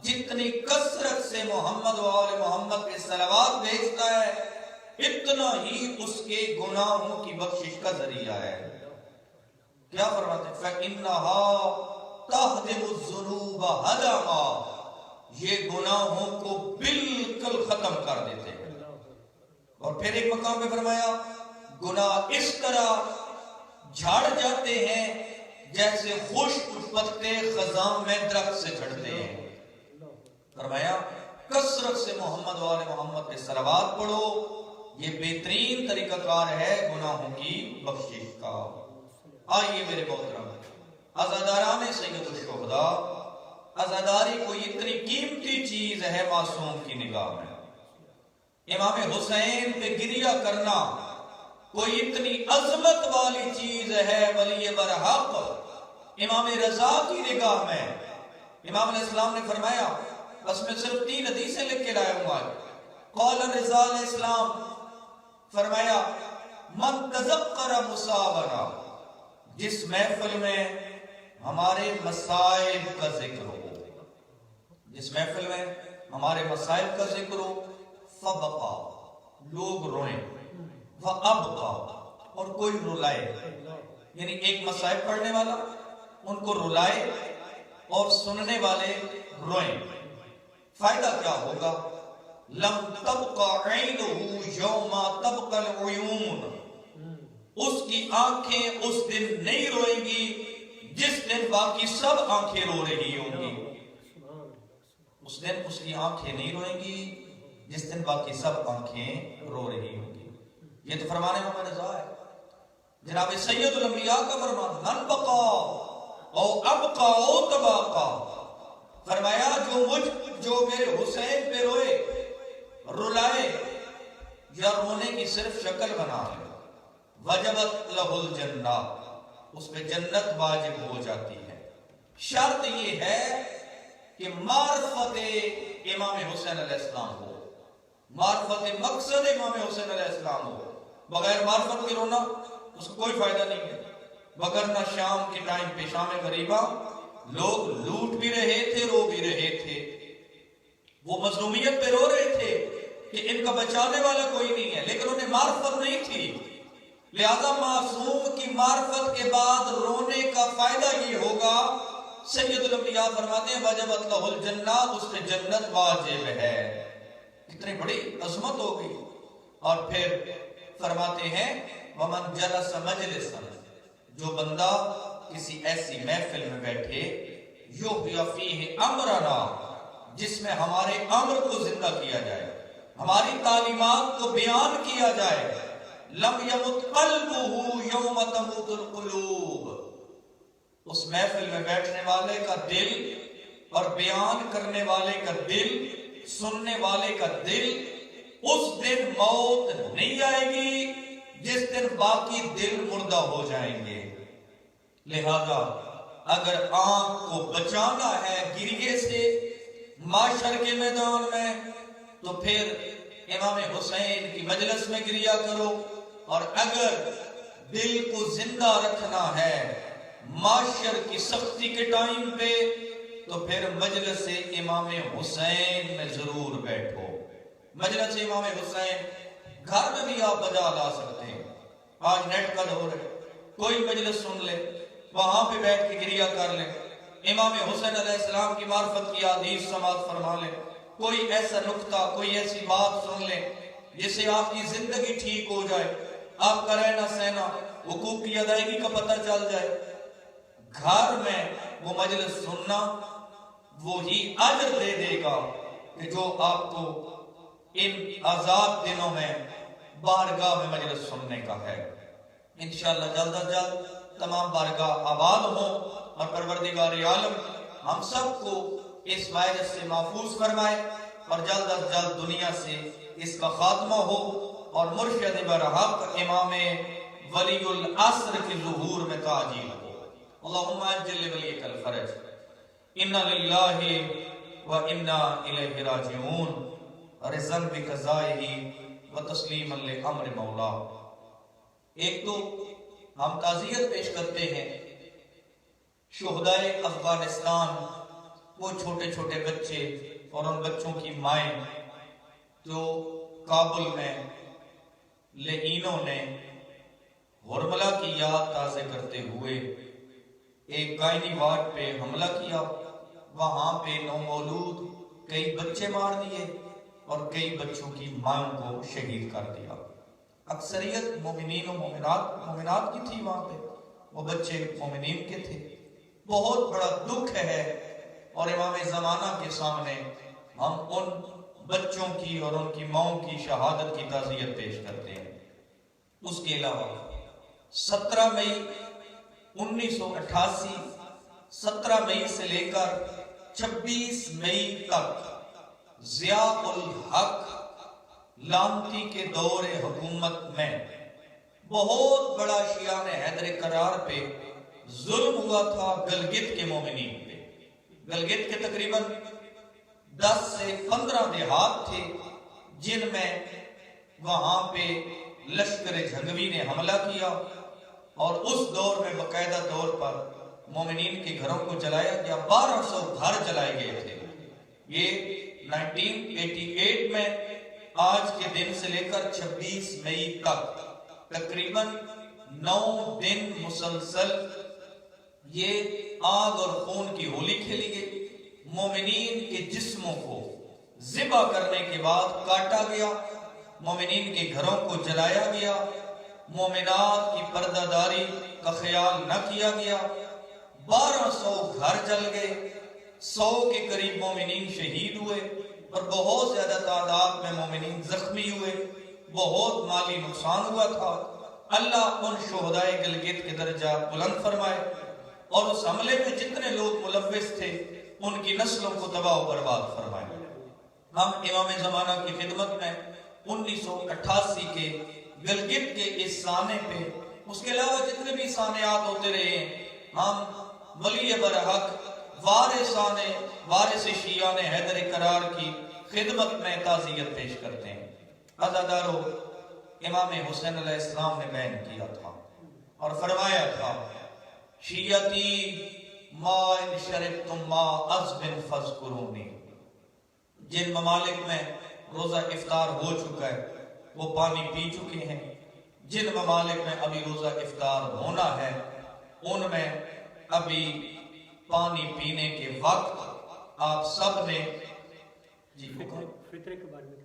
[SPEAKER 3] جتنی کثرت سے محمد وآل محمد پہ صلوات بھیجتا ہے، اتنا ہی اس کے گناہوں کی بخشش کا ذریعہ ہے. کیا فرماتے ہیں؟ فَإِنَّهَا تَهْدِمُ الذُّنُوبَ هَدَمًا، یہ گناہوں کو بالکل ختم کر دیتے ہیں. اور پھر ایک مقام پہ فرمایا گناہ اس طرح جھاڑ جاتے ہیں جیسے خشک پتے خزاں میں درخت سے جھڑتے ہیں. فرمایا کثرت سے محمد وآل محمد پہ صلوات پڑھو، یہ بہترین طریقہ کار ہے گناہوں کی بخشش کا. آئیے میرے محترم، عزاداران سید الشہداء، عزاداری کوئی اتنی قیمتی چیز ہے معصوم کی نگاہ میں. امام حسین پہ گریہ کرنا کوئی اتنی عظمت والی چیز ہے ولی برحق امام رضا کی نگاہ میں. امام علیہ السلام نے فرمایا، بس میں صرف 3 حدیثیں لکھ کے لایا ہوں آج. قول رضا علیہ السلام فرمایا، من تذکر مصابنا، جس محفل میں ہمارے مسائل کا ذکر ہو، جس محفل میں ہمارے مسائل کا ذکر ہو، فبقا، لوگ روئیں، وابقا، اور کوئی رلائے. یعنی ایک مسائل پڑھنے والا ان کو رلائے اور سننے والے روئیں. فائدہ کیا ہوگا؟ لم تبقى عینہ یوم تبقى العیون، اس کی آنکھیں اس دن نہیں روئیں گی جس دن باقی سب آنکھیں رو رہی ہوں گی. اس دن اس کی آنکھیں نہیں روئیں گی جس دن باقی سب آنکھیں رو رہی ہوں گی. یہ تو فرمان امام رضا ہے، جناب سید الانبیاء کا فرمان. من بقا او ابقا او تباقا، فرمایا جو میرے حسین پہ روئے، رلائے یا رونے کی صرف شکل بنا لے، وجبت لہ الجنہ، اس پہ جنت واجب ہو جاتی ہے. شرط یہ ہے کہ معرفت امام حسین علیہ السلام ہو، معرفت مقصد امام حسین علیہ السلام ہو. بغیر معرفت کے رونا اس کو کوئی فائدہ نہیں ہے. وگرنہ شام کے ٹائم پہ شام غریبہ لوگ لوٹ بھی رہے تھے، رو بھی رہے تھے، وہ مظلومیت پہ رو رہے تھے کہ ان کا بچانے والا کوئی نہیں ہے، لیکن انہیں معرفت نہیں تھی. لہذا معصوم کی معرفت کے بعد رونے کا فائدہ یہ ہوگا. سید الانبیاء فرماتے ہیں وجبت لہ الجنہ، اس سے جنت واجب ہے. کتنی بڑی عظمت ہو گئی. اور پھر فرماتے ہیں ومن جلس مجلسا، جو بندہ کسی ایسی محفل میں بیٹھے، یحیی فیہ امرنا، جس میں ہمارے امر کو زندہ کیا جائے، ہماری تعلیمات کو بیان کیا جائے، لم یمت قلبہ یوم تموت القلوب، اس محفل میں بیٹھنے والے کا دل اور بیان کرنے والے کا دل، سننے والے کا دل، اس دن موت نہیں آئے گی جس دن باقی دل مردہ ہو جائیں گے. لہذا اگر آنکھ کو بچانا ہے گریے سے معاشر کے میدان میں، تو پھر امام حسین کی مجلس میں گریہ کرو. اور اگر دل کو زندہ رکھنا ہے معاشر کی سختی کے ٹائم پہ، تو پھر مجلس امام حسین میں ضرور بیٹھو. مجلس امام حسین گھر میں بھی آپ بجا لا سکتے ہیں. آج نیٹ کا دور ہے، کوئی مجلس سن لے، وہاں پہ بیٹھ کے گریہ کر لے، امام حسین علیہ السلام کی معرفت کی حدیث سماعت فرما لے، کوئی ایسا نکتہ، کوئی ایسی بات سن لے جس سے آپ کی زندگی ٹھیک ہو جائے، آپ کا رہنا سہنا، حقوق کی ادائیگی کا پتہ چل جائے. گھر میں وہ مجلس سننا وہی اجر دے دے گا کہ جو آپ کو ان آزاد دنوں میں بارگاہ میں مجلس سننے کا ہے. انشاءاللہ جلد از جلد تمام بارگاہ آباد ہوں اور پروردگار عالم ہم سب کو اس وائرس سے محفوظ فرمائے اور جلد از جلد دنیا سے اس کا خاتمہ ہو اور مرشد برحق امام ولی العصر کے ظہور میں تعجیل ہو. اللہم اجل ولیک الفرج. انا للہ و انا الیہ راجعون. رضا بقضائہ و تسلیما لامر مولا. ایک تو ہم تعزیت پیش کرتے ہیں شہدائے افغانستان، وہ چھوٹے چھوٹے بچے اور ان بچوں کی مائیں جو کابل میں لعینوں نے ہرملہ کی یاد تازہ کرتے ہوئے ایک گائنی وارڈ پہ حملہ کیا. وہاں پہ نومولود کئی بچے مار دیے اور کئی بچوں کی ماں کو شہید کر دیا. اکثریت مومنین و مومنات کی تھی وہاں پہ، وہ بچے مومنین کے تھے. بہت بڑا دکھ ہے اور امام زمانہ کے سامنے ہم ان بچوں کی اور ان کی ماں کی شہادت کی تعزیت پیش کرتے ہیں. اس کے علاوہ 17 مئی 1988 17 مئی سے لے کر 26 مئی تک ضیاء الحق لامتی کے دور حکومت میں بہت بڑا شیعہ حیدر کرار پہ ظلم ہوا تھا گلگت کے مومنین پہ۔ گلگت کے تقریباً 10 سے 15 دیہات تھے جن میں وہاں پہ لشکر جھنگوی نے حملہ کیا اور اس دور میں باقاعدہ طور پر مومنین کے گھروں کو جلایا گیا۔ 1200 گھر جلائے گئے تھے۔ یہ 1988 میں آج کے دن سے لے کر 26 مئی تک تقریباً 9 دن مسلسل یہ آگ اور خون کی ہولی کھیلی گئی۔ مومنین کے جسموں کو ذبح کرنے کے بعد کاٹا گیا، مومنین کے گھروں کو جلایا گیا، مومنات کی پردہ داری کا خیال نہ کیا گیا۔ 1200 گھر جل گئے، 100 کے قریب مومنین شہید ہوئے اور بہت زیادہ تعداد میں مومنین زخمی ہوئے، بہت مالی نقصان ہوا تھا۔ اللہ ان شہدائے گلگت کے درجات بلند فرمائے اور اس حملے میں جتنے لوگ ملوث تھے ان کی نسلوں کو تباہ و برباد فرمائے۔ ہم امام زمانہ کی خدمت میں 1988 کے گلگت کے اس سانے پہ، اس کے علاوہ جتنے بھی سانیات ہوتے رہے ہیں، ہم ولی برحق وارث شیعہ حیدر کرار کی خدمت میں تعزیت پیش کرتے ہیں۔ عزادارو، امام حسین علیہ السلام نے بیان کیا تھا اور فرمایا تھا، شیعتی ما ان شربتم ما عذب فاذکرونی۔ جن ممالک میں روزہ افطار ہو چکا ہے وہ پانی پی چکے ہیں، جن ممالک میں ابھی روزہ افطار ہونا ہے ان میں ابھی پانی پینے کے وقت آپ سب نے
[SPEAKER 1] فطرے کے بارے میں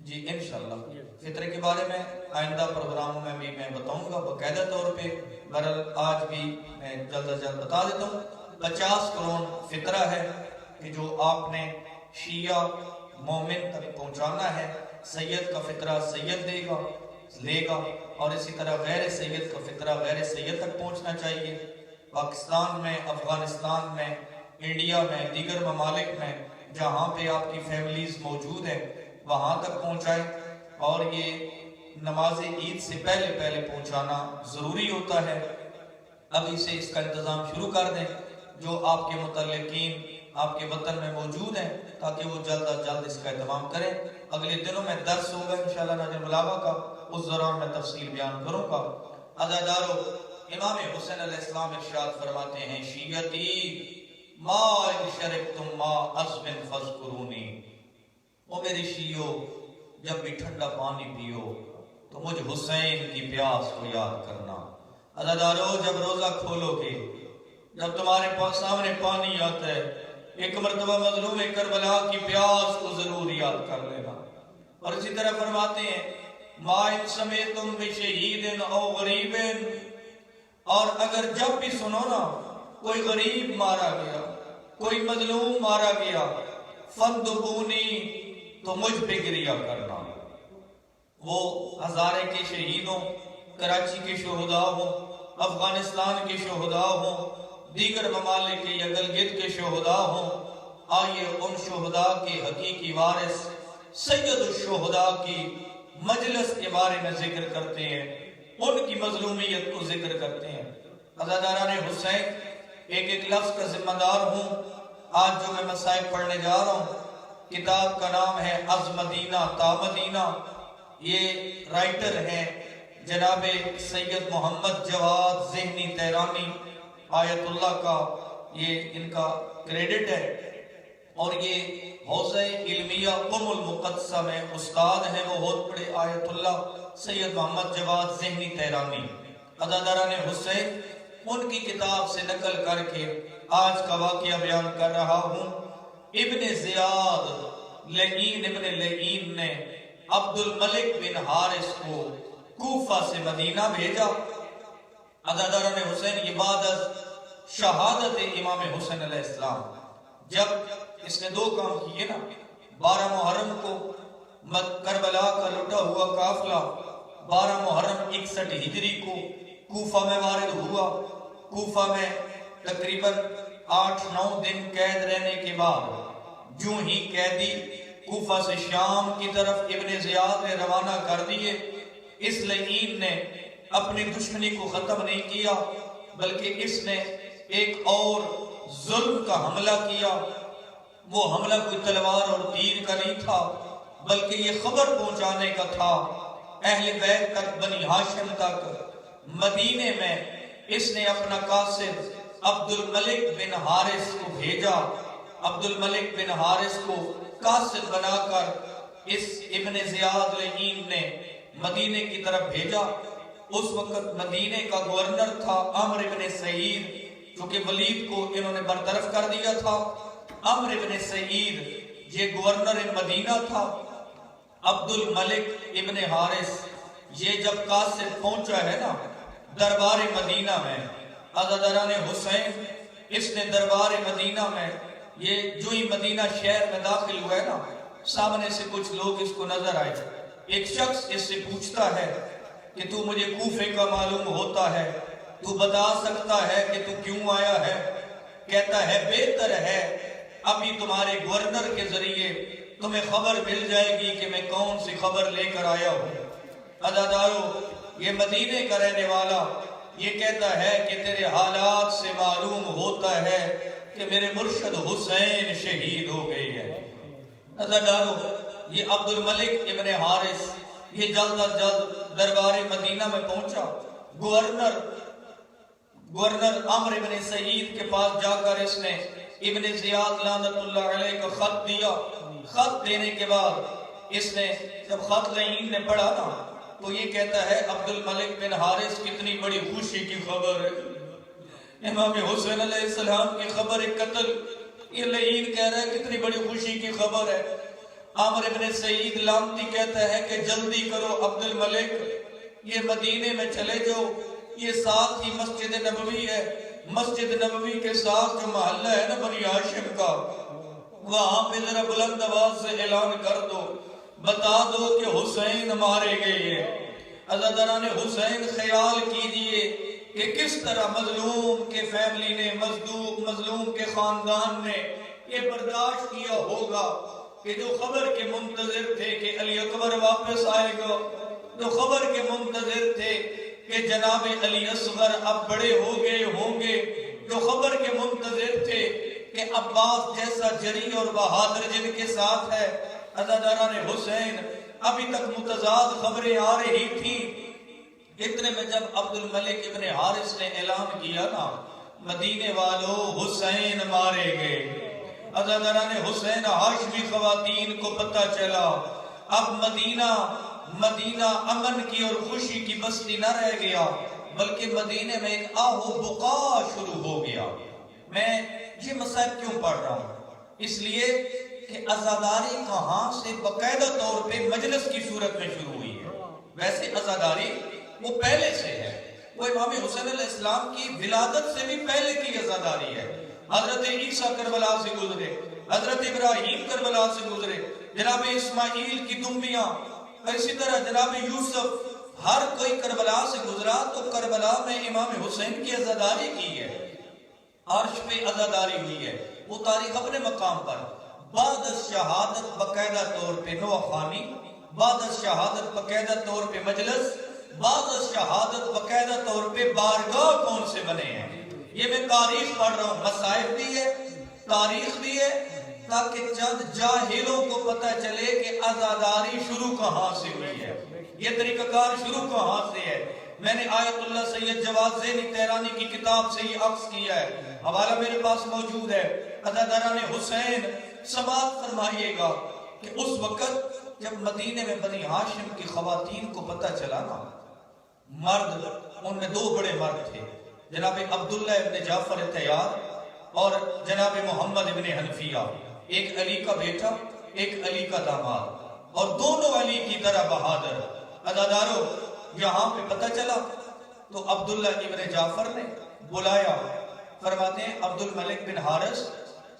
[SPEAKER 3] جی انشاءاللہ فطرے کے بارے میں آئندہ پروگراموں میں بھی میں بتاؤں گا باقاعدہ طور پہ۔ بہرحال آج بھی میں جلد از جلد بتا دیتا ہوں، 50 کروڑ فطرہ ہے کہ جو آپ نے شیعہ مومن تک پہنچانا ہے۔ سید کا فطرہ سید لے گا اور اسی طرح غیر سید کا فطرہ غیر سید تک پہنچنا چاہیے۔ پاکستان میں، افغانستان میں، انڈیا میں، دیگر ممالک میں جہاں پہ آپ کی فیملیز موجود ہیں وہاں تک پہنچائیں، اور یہ نماز عید سے پہلے پہنچانا ضروری ہوتا ہے۔ ابھی سے اس کا انتظام شروع کر دیں جو آپ کے متعلقین آپ کے وطن میں موجود ہیں تاکہ وہ جلد از جلد اس کا اہتمام کریں۔ اگلے دنوں میں درس ہوگا انشاءاللہ ناظر ملاوہ کا، اس دوران میں تفصیل بیان کروں گا۔ عزادارو، امام حسین علیہ السلام ارشاد فرماتے ہیں، شیعتی ما ان شربتم ما عذب فاذکرونی۔ او میری شیعو، جب بھی ٹھنڈا پانی پیو تو مجھ حسین کی پیاس کو یاد کرنا۔ عزادارو، جب روزہ کھولو گے، جب تمہارے سامنے پانی آتا ہے، ایک مرتبہ مظلوم کربلا کی پیاس کو ضرور یاد کر لینا۔ اور اسی طرح فرماتے ہیں، ما ان سمیتم بشہید او غریب، اور اگر جب بھی سنو نا کوئی غریب مارا گیا، کوئی مظلوم مارا گیا، فندبونی، تو مجھ پہ گریہ کرنا۔ وہ ہزارے کے شہیدوں، کراچی کے شہداء ہوں، افغانستان کے شہداء ہوں، دیگر ممالک کے یا گلگت کے شہداء ہوں، آئیے ان شہداء کے حقیقی وارث سید الشہداء کی مجلس کے بارے میں ذکر کرتے ہیں، ان کی مظلومیت کو ذکر کرتے ہیں۔ عزاداران حسین، ایک لفظ کا ذمہ دار ہوں۔ آج جو میں مصائب پڑھنے جا رہا ہوں، کتاب کا نام ہے از مدینہ تا مدینہ، یہ رائٹر ہیں جناب سید محمد جواد ذہنی تہرانی آیت اللہ کا، یہ ان کا کریڈٹ ہے، اور یہ حوزہ علمیہ المقدسہ میں استاد ہیں، وہ بہت بڑے آیت اللہ سید محمد جواد ذہنی تہرانی۔ عزاداران حسین، ان کی کتاب سے نقل کر کے آج کا واقعہ بیان کر رہا ہوں۔ ابن زیاد لعین ابن لعین نے عبد الملک بن حارث کو کوفہ سے مدینہ بھیجا۔ عزاداران حسین، یہ بعد از شہادت امام حسین علیہ السلام، جب اس نے 2 کام کیے نا، 12 محرم کو کربلا کا لٹا ہوا قافلہ 12 محرم 61 ہجری کو کوفہ میں وارد ہوا۔ کوفہ میں تقریباً 8-9 دن قید رہنے کے بعد جو ہی قیدی کوفہ سے شام کی طرف ابن زیاد نے روانہ کر دیے، اس لعین نے اپنی دشمنی کو ختم نہیں کیا، بلکہ اس نے ایک اور ظلم کا حملہ کیا۔ وہ حملہ کوئی تلوار اور تیر کا نہیں تھا، بلکہ یہ خبر پہنچانے کا تھا اہل بیت تک، بنی ہاشم تک۔ مدینے میں اس نے اپنا قاصد عبد الملک بن حارث کو بھیجا۔ عبد الملک بن حارث کو قاصد بنا کر اس ابن زیاد لعین نے مدینے کی طرف بھیجا۔ اس وقت مدینے کا گورنر تھا عمرو بن سعید، کیونکہ ولید کو انہوں نے برطرف کر دیا تھا۔ عمرو بن سعید یہ گورنر مدینہ تھا۔ عبد الملک ابن حارث یہ جب قاصد پہنچا ہے نا دربار مدینہ میں، عزاداران حسین، اس نے دربار مدینہ میں یہ جو ہی مدینہ شہر میں داخل ہوا ہے نا، سامنے سے کچھ لوگ اس کو نظر آئے۔ ایک شخص اس سے پوچھتا ہے کہ تو مجھے کوفے کا معلوم ہوتا ہے، تو بتا سکتا ہے کہ تو کیوں آیا ہے؟ کہتا ہے بہتر ہے ابھی تمہارے گورنر کے ذریعے تمہیں خبر مل جائے گی کہ میں کون سی خبر لے کر آیا ہوں۔ عزادارو، یہ مدینے کا رہنے والا یہ کہتا ہے کہ تیرے حالات سے معلوم ہوتا ہے کہ میرے مرشد حسین شہید ہو گئی ہے۔ عزادارو، یہ عبد الملک ابن حارث یہ جلد از جلد دربار مدینہ میں پہنچا۔ گورنر عمرو بن سعید کے پاس جا کر اس نے ابن زیاد لعنت اللہ علیہ کا خط دیا۔ خط دینے کے بعد اس نے جب خط لعین نے پڑھا نا تو یہ کہتا ہے عبد الملک بن حارث کتنی بڑی خوشی کی خبر ہے، امام حسین علیہ السلام کی خبر قتل، یہ لعین کہہ رہا ہے کتنی بڑی خوشی کی خبر ہے۔ عمرو بن سعید لامتی کہتا ہے کہ جلدی کرو عبد الملک، یہ مدینے میں چلے جاؤ، یہ ساتھ ہی مسجد نبوی ہے، مسجد نبوی کے ساتھ جو محلہ ہے نا بنی ہاشم کا، وہاں پہ ذرا بلند آواز سے اعلان کر دو، بتا دو کہ حسین مارے گئے ہیں۔ عزاداران حسین، خیال کیجئے کہ کس طرح مظلوم کے فیملی نے، مظلوم کے خاندان نے یہ برداشت کیا ہوگا کہ جو خبر کے منتظر تھے کہ علی اکبر واپس آئے گا، جو خبر کے منتظر تھے کہ جناب علی اصغر اب بڑے ہو گئے ہوں گے، جو خبر کے منتظر تھے کہ عباس جیسا جری اور بہادر جن کے ساتھ ہے۔ عزاداران حسین، ابھی تک متضاد خبریں آ رہی تھیں، اتنے میں جب عبد الملک ابن حارث نے اعلان کیا نا مدینے والوں حسین مارے گئے، عزاداران حسین ہاشمی خواتین کو پتہ چلا اب مدینہ امن کی اور خوشی کی بستی نہ رہ گیا، بلکہ مدینے میں ایک آہو بقا شروع ہو گیا۔ میں یہ مسائل کیوں پڑھ رہا ہوں؟ اس لیے کہ عزاداری کہاں سے باقاعدہ طور پہ مجلس کی صورت میں شروع ہوئی ہے۔ ویسے عزاداری وہ پہلے سے ہے، وہ امام حسین علیہ السلام کی ولادت سے بھی پہلے کی عزاداری ہے۔ حضرت عیسیٰ کربلا سے گزرے، حضرت ابراہیم کربلا سے گزرے، جناب اسماعیل کی دمیاں، اسی طرح جناب یوسف، ہر کوئی کربلا سے گزرا تو کربلا میں امام حسین کی عزاداری کی ہے، عرش پہ عزاداری ہوئی ہے۔ وہ تاریخ اپنے مقام پر بعد از شہادت باقاعدہ طور پہ نوخانی، بعد از شہادت باقاعدہ طور پہ مجلس، بعد از شہادت باقاعدہ طور پہ بارگاہ کون سے بنے ہیں۔ یہ میں تاریخ پڑھ رہا ہوں، مصائب بھی ہے، تاریخ بھی ہے، تاکہ چند جاہلوں کو پتہ چلے کہ عزاداری شروع کہاں سے ہوئی ہے، یہ طریقہ کار شروع کہاں سے ہے۔ میں نے آیت اللہ سید جواد زینی تہرانی کی کتاب سے یہ عکس کیا ہے، حوالہ میرے پاس موجود ہے۔ عزاداران حسین، سماعت فرمائیے گا کہ اس وقت جب مدینے میں بنی ہاشم کی خواتین کو پتہ چلا نا، مرد، ان میں دو بڑے مرد تھے، جناب عبداللہ ابن جعفر تیار اور جناب محمد ابن حنفیہ، ایک علی کا بیٹا، ایک علی کا داماد، اور دونوں علی کی طرح بہادر۔ عزادارو، یہاں پہ پتہ چلا تو عبداللہ ابن جعفر نے بلایا، فرماتے ہیں عبد الملک بن حارث،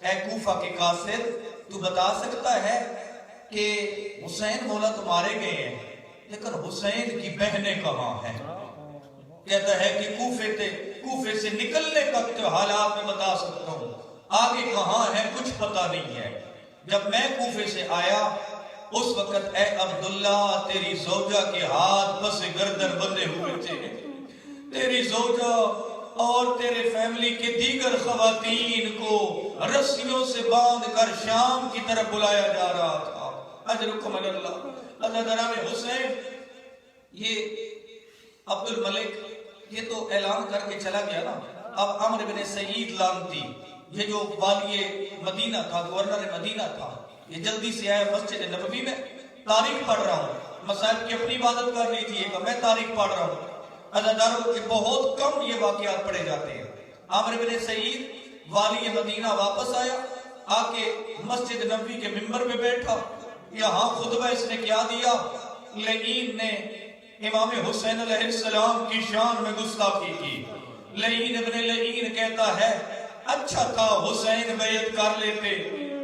[SPEAKER 3] اے کوفہ کے قاصد، تو بتا سکتا ہے کہ حسین مولا تمہارے گئے ہیں، لیکن حسین کی بہنیں کہاں ہیں؟ کہتا ہے کہ کوفے سے نکلنے تک تو حالات میں بتا سکتا ہوں، آگے کہاں ہے کچھ پتہ نہیں ہے۔ جب میں کوفے سے آیا اس وقت اے عبداللہ تیری زوجہ کے ہاتھ پس گردن بندے ہوئے تھے، تیری زوجہ اور تیرے فیملی کے دیگر خواتین کو رسیوں سے باندھ کر شام کی طرف بلایا جا رہا تھا۔ اجرکم اللہ۔ عزیزان حسین، یہ عبد الملک یہ تو اعلان کر کے چلا گیا نا، اب عمرو بن سعید لامتی یہ جو والی مدینہ تھا، گورنر مدینہ تھا، یہ جلدی سے آیا مسجد نبوی میں۔ تاریخ پڑھ رہا ہوں، مسائل کی اپنی عبادت کر لیجیے گا، میں تاریخ پڑھ رہا ہوں۔ عزیزانوں کے بہت کم یہ واقعات پڑھے جاتے ہیں۔ عمرو بن سعید والی مدینہ واپس آیا، آ کے مسجد نبوی کے ممبر پہ بیٹھا، یہاں خطبہ اس نے کیا دیا؟ لعین نے امام حسین علیہ السلام کی شان میں گستاخی کی۔ لعین ابن لعین کہتا ہے اچھا تھا حسین بیعت کر لیتے،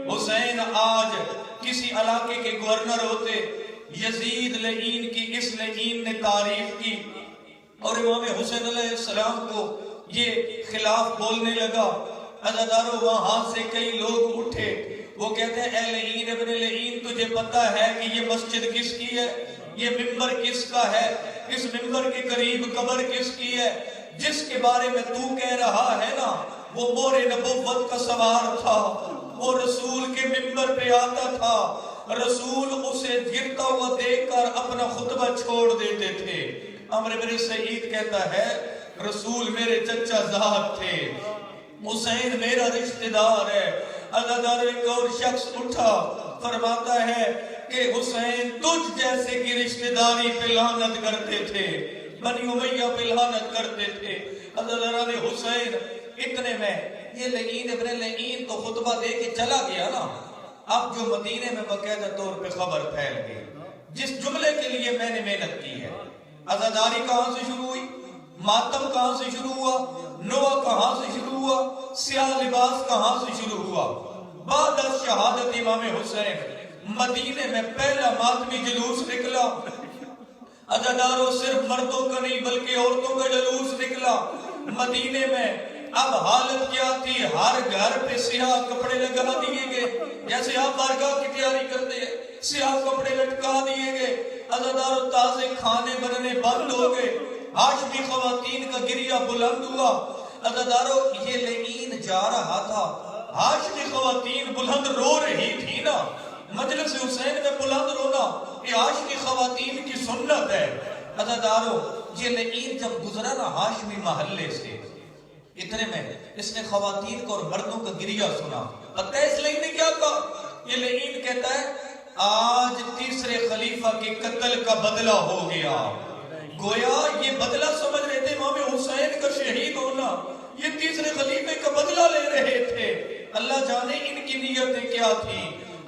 [SPEAKER 3] حسین آج کسی علاقے کے گورنر ہوتے۔ یزید لعین کی اس لعین نے تعریف کی اور امام حسین علیہ السلام کو یہ خلاف بولنے لگا۔ عزاداروں وہاں سے کئی لوگ اٹھے، وہ کہتے ہیں اے لعین ابن لعین تجھے پتہ ہے کہ یہ مسجد کس کی ہے، یہ ممبر کس کا ہے، اس ممبر کے قریب قبر کس کی ہے؟ جس کے بارے میں تو کہہ رہا ہے نا وہ مور نبوت کا سوار تھا، وہ رسول کے ممبر پہ آتا تھا، رسول اسے گرتا ہوا دیکھ کر اپنا خطبہ چھوڑ دیتے تھے۔ عمرو بن سعید کہتا ہے رسول میرے چچا زاد تھے، حسین میرا رشتہ دار ہے۔ عزادار ایک اور شخص اٹھا فرماتا ہے کہ حسین تجھ جیسے کی رشتہ داری پہ لعنت کرتے تھے، بنی امیہ پہ لعنت کرتے تھے۔ عزاداران حسین اتنے میں یہ لعین ابن لعین تو خطبہ دے کے چلا گیا نا، اب جو مدینے میں باقاعدہ طور پہ خبر پھیل گئی جس جملے کے لیے میں نے محنت کی ہے۔ عزاداری کہاں سے شروع ہوئی، ماتم کہاں سے شروع ہوا، نوح کہاں سے شروع ہوا، سیاہ لباس کہاں سے شروع ہوا؟ بعد از شہادت امام حسین مدینے میں پہلا ماتمی جلوس نکلا۔ عزاداروں صرف مردوں کا نہیں بلکہ عورتوں کا جلوس نکلا مدینے میں۔ اب حالت کیا تھی، ہر گھر پہ سیاہ کپڑے لگا دیے گئے، جیسے آپ بارگاہ کی تیاری کرتے ہیں سیاہ کپڑے لٹکا دیے گئے۔ عزاداروں تازے کھانے بننے بند ہو گئے، ہاشمی خواتین کا گریہ بلند ہوا۔ عزاداروں یہ لعین جا رہا تھا، ہاشمی خواتین بلند رو رہی تھی نا، مجلس حسین میں بلند رونا یہ ہاشمی خواتین کی سنت ہے۔ عزاداروں یہ لعین جب گزرا نا ہاشمی محلے سے، اتنے میں اس نے خواتین کو اور مردوں کا گریہ سنا۔ پتہ ہے اس لعین نے کیا کہا؟ یہ لعین کہتا ہے آج تیسرے خلیفہ کے قتل کا بدلہ ہو گیا۔ گویا یہ بدلہ سمجھ رہے تھے امام حسین کا شہید ہونا، یہ تیسرے خلیفے کا بدلہ لے رہے تھے۔ اللہ جانے ان کی نیتیں کیا تھی۔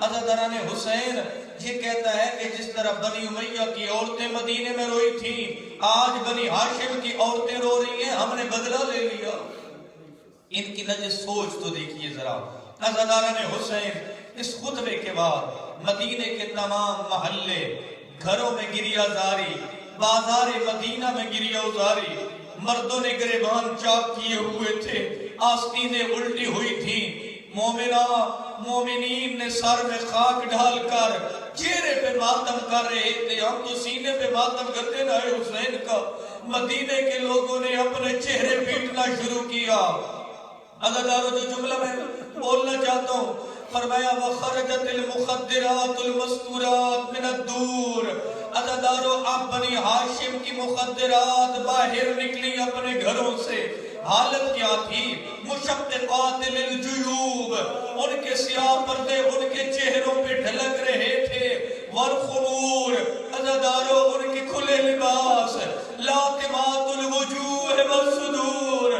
[SPEAKER 3] عزاداران حسین یہ کہتا ہے کہ جس طرح بنی امیہ کی عورتیں مدینے میں روئی تھیں، آج بنی ہاشم کی عورتیں رو رہی ہیں، ہم نے بدلہ لے لیا۔ ان کی نظر سوچ تو دیکھیے ذرا۔ عزاداران حسین اس خطبے کے بعد مدینے کے تمام محلے گھروں میں گریہ زاری، بازار مدینہ میں گریہ ازاری، مردوں نے گریبان چاک کیے ہوئے تھے، آستینیں الٹی ہوئی تھیں، مومنین نے سر میں خاک ڈال کر چہرے پہ ماتم کر رہے تھے۔ ہم تو سینے پہ ماتم کرتے نہ حسین کا، مدینے کے لوگوں نے اپنے چہرے پیٹنا شروع کیا۔ عزاداروں جو جملہ میں بولنا چاہتا ہوں، فرمایا وَخَرَجَتِ الْمُخَدِّرَاتُ الْمَسْتُورَاتُ مِنَ الدُّورِ۔ عزاداروں اب بنی ہاشم کی مخدرات باہر نکلی اپنے گھروں سے۔ حالت کیا تھی؟ مشققات للجیوب، ان کے سیاہ پردے ان کے چہروں پہ ڈھلک رہے تھے۔ والخمور، عزاداروں ان کے کھلے لباس، لاطمات الوجوہ والصدور۔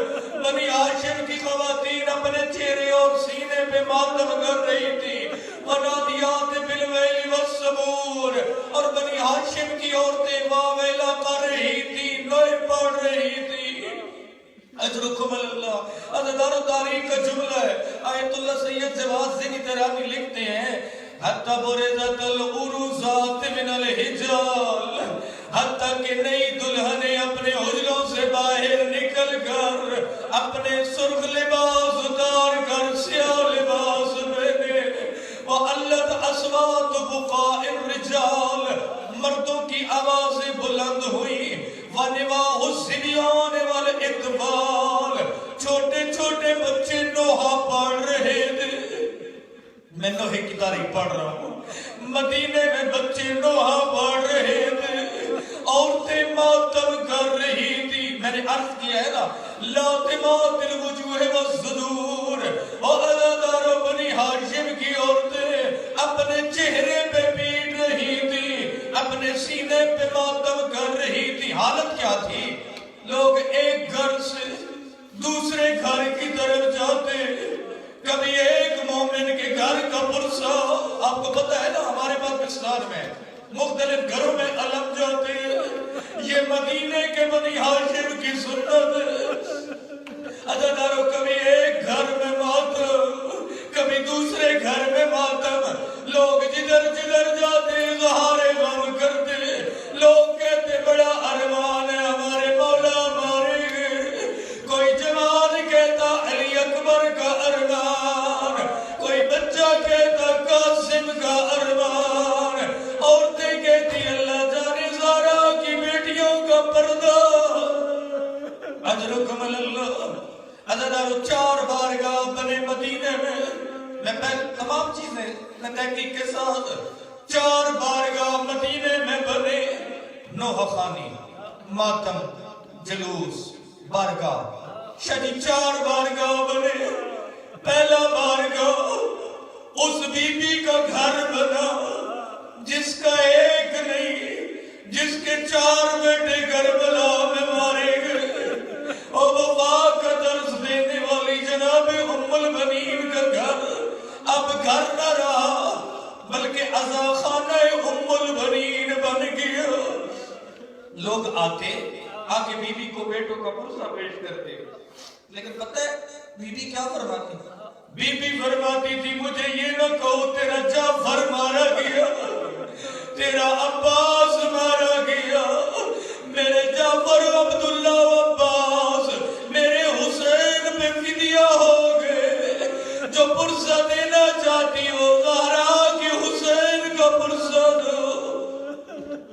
[SPEAKER 3] بنی ہاشم کی خواتین اپنے چہرے اور سینے پہ ماتم کر رہی تھی۔ ونادیات بالویل والصبور، اور بنی ہاشم کی عورتیں واویلا کر رہی تھی، نوئے پڑھ رہی تھی۔ اجرکم اللہ۔ عزاداروں تاریخ کا جملہ ہے، آیت اللہ سید جواز زینی ترامی لکھتے ہیں حتی برزت العروزات من الحجال، حتی کہ نئی دلہنیں اپنے حجلوں سے باہر گھر اپنے سرخ لباس اتار کر سیاہ لباس پہنے وَأَلَّتْ أَصْوَاتُ بُقَاءِ الرِّجَالِ مردوں کی آوازیں بلند ہوئی وَنِوَاحُ الصِّبْيَانِ وَالْإِقْبَالِ چھوٹے چھوٹے بچے نوحہ پڑھ رہے تھے. میں نوحے کی تاریخ پڑھ رہا ہوں. مدینے میں بچے نوحہ پڑھ رہے تھے, عورتیں ماتم کر رہی تھی. میں نے عرض کیا ہے نا لاتمات الوجوہ والصدور, اور عزادار بنی ہاشم کی عورتیں اپنے چہرے پہ پیٹ رہی تھی, اپنے سینے پہ ماتم کر رہی تھی. حالت کیا تھی؟ لوگ ایک گھر سے دوسرے گھر کی طرف جاتے, کبھی ایک مومن کے گھر کا پرسا, آپ کو پتہ ہے نا ہمارے پاکستان میں مختلف گھروں میں علم جاتے, یہ مدینے کے بنی ہاشم کی سنت. عزادارو کبھی ایک گھر میں ماتم, کبھی دوسرے گھر میں ماتم. لوگ جدھر جدھر جاتے اظہار غم کرتے, لوگ کہتے بڑا ارمان ہے ہمارے مولا ہمارے گئے. کوئی جوان کہتا علی اکبر کا ارمان, کوئی بچہ کہتا قاسم کا ارمان, عورتیں کہتی اللہ جانے زارا کی بیٹیوں کا پردہ. اجرکم اللہ. عزادارو 4 بارگاہ بنے مدینے میں. میں تمام چیزیں میں تحقیق کے ساتھ 4 بارگاہ مدینے میں بنے. نوحہ خانی, ماتم, جلوس, بارگاہ, شدی 4 بارگاہ بنے. پہلا بارگاہ اس بی بی کا گھر بنا جس کا ایک نہیں, جس کے 4 بیٹے کربلا میں مارے گئے, اور وفا کا درس دینے والی جناب ام البنین کا گھر اب گھر نہ رہا بلکہ عزا خانہ ام البنین بن گیا. لوگ آتے آگے بی بی کو بیٹوں کا پرسہ پیش کرتے, لیکن پتہ ہے بی بی کیا فرماتی؟ بی بی فرماتی تھی مجھے یہ نہ کہو تیرا جعفر مارا گیا, تیرا عباس مارا گیا, میرے جعفر عبداللہ و عباس میرے حسین پہ فدیہ ہو گئے. جو پرسہ دینا چاہتی ہو زہرا کی حسین کا پرسہ دو.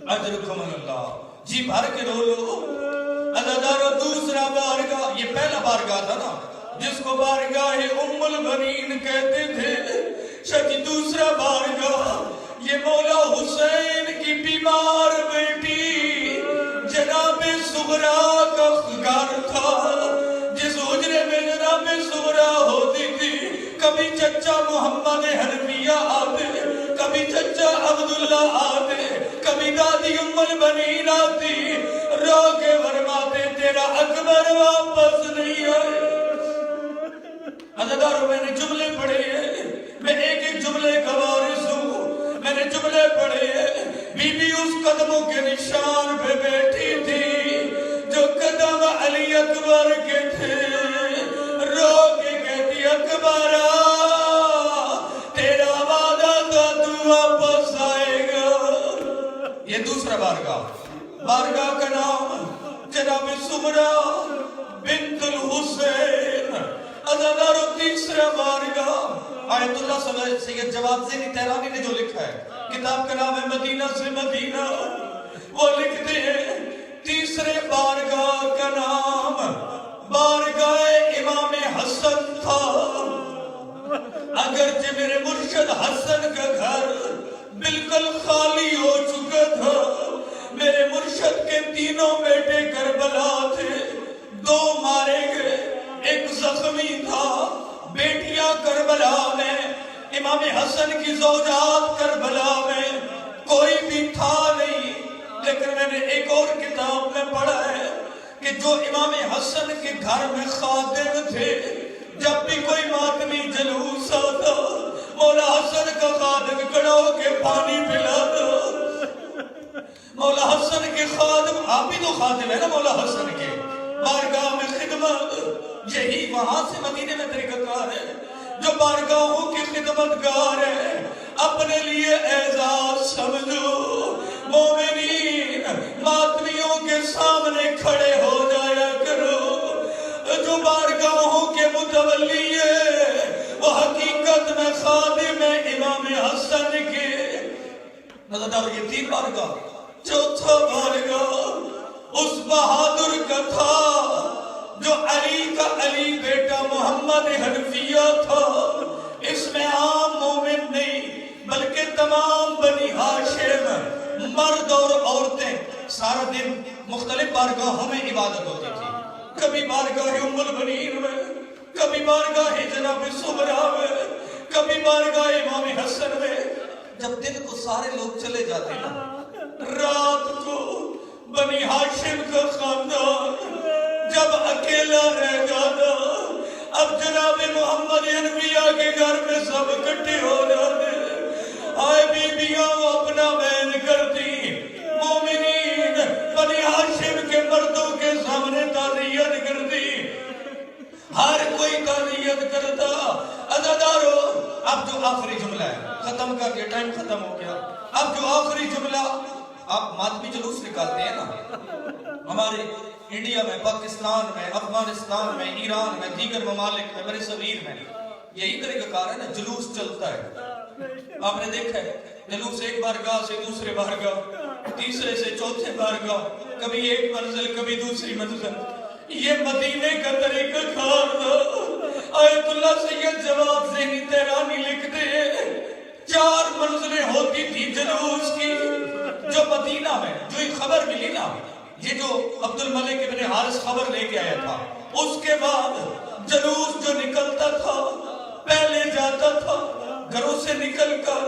[SPEAKER 3] اجرکم اللہ. جی بھر کے رو لو. عزادارو دوسرا بارگاہ, یہ پہلا بارگاہ تھا نا جس کو بارگاہ ام البنین کہتے تھے. شکی دوسرا بارگاہ یہ مولا حسین کی بیمار بیٹی جناب صغرا کا گھر تھا, جس حجرے میں جناب صغرا ہوتی تھی. کبھی چچا محمد حنفیہ آتے, کبھی چچا عبداللہ آتے, کبھی دادی ام البنین آتی, رو کے فرماتے تیرا اکبر واپس نہیں آئے. عزادارو میں نے جملے پڑھے ہیں, میں ایک ایک جملے کا وارث ہوں, میں نے جملے پڑھے ہیں. بی بی اس قدموں کے نشان پہ بیٹھی تھی جو قدم علی اکبر کے تھے, رو کے کہتی اکبرہ تیرا وعدہ تھا تو واپس آئے گا. یہ دوسرا بارگاہ, بارگاہ کا نام جناب سمرہ بنت الحسین. عزادارو تیسرا بارگاہ آیت اللہ سید جواد زینی تہرانی نے جو لکھا ہے, کتاب کا نام ہے مدینہ سے مدینہ. وہ لکھتے ہیں تیسرے بارگاہ کا نام بارگاہ امام حسن تھا. اگرچہ میرے مرشد حسن کا گھر بالکل خالی ہو چکا تھا, میرے مرشد کے 3 بیٹے کربلا تھے, 2 مارے گئے, ایک زخمی تھا. بیٹیاں کربلا میں, امام حسن کی زوجات کربلا میں, کوئی بھی تھا نہیں. لیکن میں نے ایک اور کتاب میں پڑھا ہے کہ جو امام حسن کے گھر میں خادم تھے, جب بھی کوئی ماتمی جلوس آتا مولا حسن کا خادم کھڑا ہو کے پانی پلاتا. مولا حسن کے خادم, آپ بھی تو خادم ہے نا مولا حسن کے, بارگاہ میں خدمت. یہی وہاں سے مدینے میں طریقہ کار ہے جو بارگاہوں کی خدمت گار ہے. اپنے لیے اعزاز سمجھو مومنین, ماتمیوں کے سامنے کھڑے ہو جایا کرو. بارگاہوں کے متولی ہے، وہ حقیقت میں خادم امام حسن کے۔ نظر آؤ یہ 3 بارگاہ، چوتھا بارگاہ اس بہادر کا تھا جو علی کا علی بیٹا محمد حنفیہ تھا۔ اس میں عام مومن نہیں بلکہ تمام بنی ہاشم، مرد اور عورتیں، سارا دن مختلف بارگاہوں میں عبادت ہوتی تھی۔ کبھی بارگاہ ام البنین میں، کبھی بارگاہ جناب صبرا میں، کبھی بارگاہ امام حسن میں۔ جب دن کو سارے لوگ چلے جاتے نا، رات کو بنی ہاشم کا خاندان جب اکیلا رہ جاتا، اب جناب محمد انبیاء کے گھر میں سب اکٹھے ہو جاتے، آئے بیویاں وہ اپنا بین کرتی، مومنین بنی ہاشم کے مردوں کے سامنے تعزیت کرتی، ہر کوئی تعزیت کرتا۔ عزادارو، اب جو آخری جملہ ہے، ختم کر کے ٹائم ختم ہو گیا، اب جو آخری جملہ، آپ ماتمی جلوس نکالتے ہیں نا ہمارے انڈیا میں، پاکستان میں، افغانستان میں، ایران میں، دیگر ممالک میں، برے صغیر میں، یہی طریقہ کار ہے نا، جلوس چلتا ہے۔ آپ نے دیکھا ہے جلوس ایک بارگاہ سے دوسرے بارگاہ، تیسرے سے چوتھے بارگاہ، کبھی ایک منزل کبھی دوسری منزل۔ یہ مدینے کا طریقہ کار تھا۔ آیت اللہ سید جواد ذہنی تہرانی لکھتے ہیں 4 منزلیں ہوتی تھی جلوس کی، جو مدینہ میں جو ایک خبر ملی نا، یہ جو عبد الملک ابن حارث خبر لے کے آیا تھا، اس کے بعد جلوس جو نکلتا تھا، پہلے جاتا تھا گھروں سے نکل کر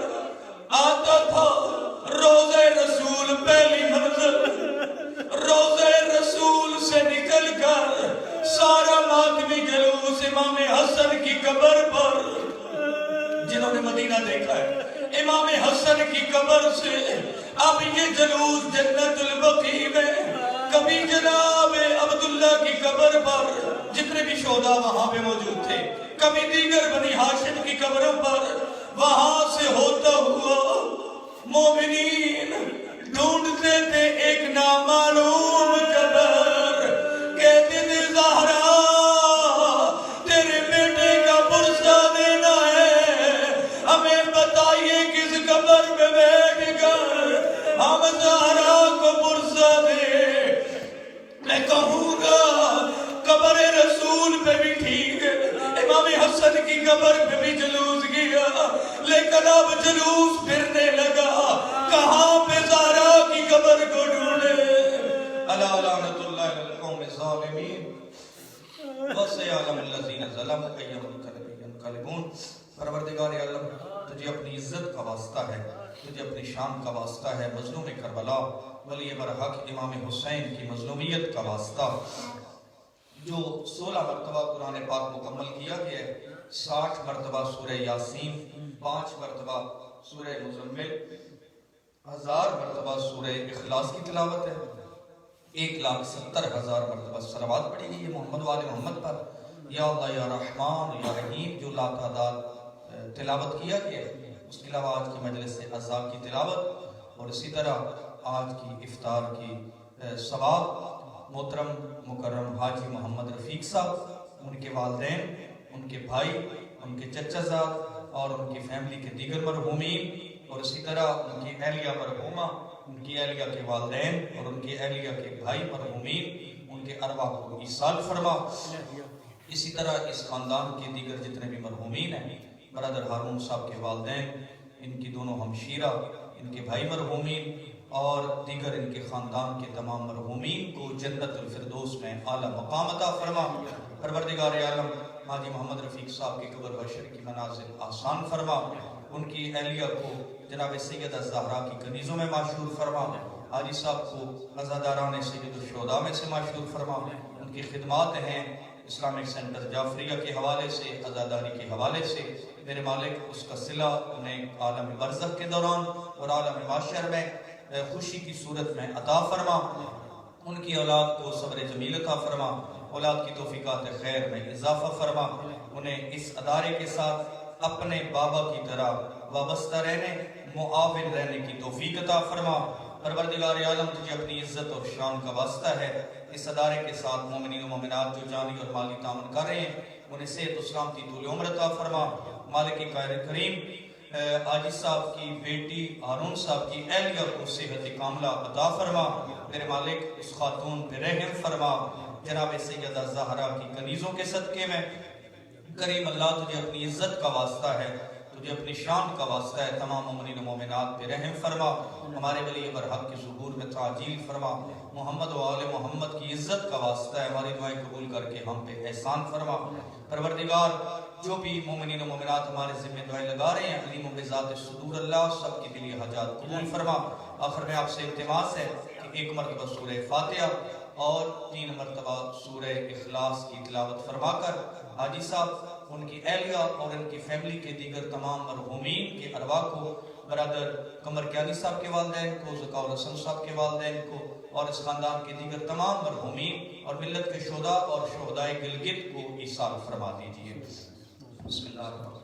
[SPEAKER 3] آتا تھا روضہ رسول پہلی منزل، روضہ رسول سے نکل کر سارا ماتمی جلوس امام حسن کی قبر پر۔ جنہوں نے مدینہ دیکھا ہے، امام حسن کی قبر سے اب یہ جلوس جنت البقیع میں، کبھی جناب عبداللہ کی قبر پر جتنے بھی شہداء وہاں پہ موجود تھے، کبھی دیگر بنی ہاشم کی قبروں پر، وہاں سے ہوتا ہوا مومنین ڈھونڈتے تھے ایک نامعلوم قبر، کہتے تھے زہرا تیرے بیٹے کا پرسہ دینا ہے، ہمیں بتائیے کس قبر پہ بیٹھ کر ہم زہرا کو پرسہ دے۔ میں کہوں گا قبر رسول پہ بھی ٹھیک ہے، امام حسن کی قبر پہ بھی جلوس گیا، لیکن اب جلوس پھرنے لگا کہاں پہ زہرا کی قبر کو ڈھونڈے۔ الا لعنت اللہ علی القوم الظالمین وسيعلم الذين ظلموا أي منقلب ينقلبون۔ پروردگار عالم، تجھے اپنی عزت کا واسطہ ہے، تجھے اپنی شان کا واسطہ ہے، مظلوم کربلا ولی برحق امام حسین کی مظلومیت کا واسطہ، جو 16 مرتبہ قرآن پاک مکمل کیا گیا ہے، 60 مرتبہ سورہ یاسین، 5 مرتبہ سورہ مزمل، 1000 مرتبہ سورہ اخلاص کی تلاوت ہے، 1,70,000 مرتبہ صلوات پڑھی گئی ہے محمد وآل محمد پر، یا اللہ یا رحمان یا رحیم جو لا تعداد تلاوت کیا گیا ہے۔ اس کے علاوہ آج کی مجلس سے اذان کی تلاوت، اور اسی طرح آج کی افطار کی ثواب محترم مکرم حاجی محمد رفیق صاحب، ان کے والدین، ان کے بھائی، ان کے چچا زاد اور ان کی فیملی کے دیگر مرحومین، اور اسی طرح ان کی اہلیہ مرحومہ، ان کی اہلیہ کے والدین اور ان کی اہلیہ کے بھائی مرحومین، ان کے ارواح کو ایصال فرما۔ اسی طرح اس خاندان کے دیگر جتنے بھی مرحومین ہیں، برادر ہارون صاحب کے والدین، ان کی دونوں ہمشیرہ، ان کے بھائی مرحومین اور دیگر ان کے خاندان کے تمام مرحومین کو جنت الفردوس میں اعلیٰ مقام عطا فرما۔ پروردگار عالم، حاجی محمد رفیق صاحب کی قبر بشر کی منازل آسان فرما، ان کی اہلیہ کو جناب سیدہ زہرا کی کنیزوں میں معشور فرما، حاجی صاحب کو عزاداران سید الشہداء میں سے معشور فرما۔ ان کی خدمات ہیں اسلامک سینٹر جعفریہ کے حوالے سے، عزاداری کے حوالے سے، میرے مالک اس کا صلہ انہیں عالم برزخ کے دوران اور عالم معاشر میں خوشی کی صورت میں عطا فرما۔ ان کی اولاد کو صبر جمیل عطا فرما، اولاد کی توفیقات خیر میں اضافہ فرما، انہیں اس ادارے کے ساتھ اپنے بابا کی طرح وابستہ رہنے، معاون رہنے کی توفیق عطا فرما۔ پروردگار عالم تجھے اپنی عزت اور شان کا واسطہ ہے اس ادارے کے ساتھ مومنین و مومنات جو جانی اور مالی تعاون کر رہے ہیں انہیں صحت و سلامتی طول عمر عطا فرما۔ مالک قاہر کریم عاجز صاحب کی بیٹی ہارون صاحب کی اہلیہ کو صحت کاملہ عطا فرما۔ میرے مالک اس خاتون پہ رحم فرما، جناب سیدہ زہرا کی کنیزوں کے صدقے میں کریم اللہ تجھے اپنی عزت کا واسطہ ہے، تجھے اپنی شان کا واسطہ ہے، تمام مومنین و مومنات پہ رحم فرما، ہمارے ولی برحق کے ظہور میں تعجیل فرما، محمد و آل محمد کی عزت کا واسطہ ہے، ہماری دعائیں قبول کر کے ہم پہ احسان فرما۔ پروردگار جو بھی مومنین و مومنات ہمارے ذمہ دعائیں لگا رہے ہیں علیم و بذات صدور اللہ سب کی دلی حاجات قبول فرما۔ آخر میں آپ سے التماس ہے کہ 1 مرتبہ سورہ فاتحہ اور 3 مرتبہ سورہ اخلاص کی تلاوت فرما کر حاجی صاحب ان کی اہلیہ اور ان کی فیملی کے دیگر تمام مرحومین کے ارواح کو، برادر قمر کیانی صاحب کے والدین کو، ذکاء الحسن صاحب کے والدین کو اور اس خاندان کے دیگر تمام مرحومین اور ملت کے شہداء اور شہدائے گلگت کو ایصال فرما دیجیے۔ بسم اللہ الرحمن الرحیم۔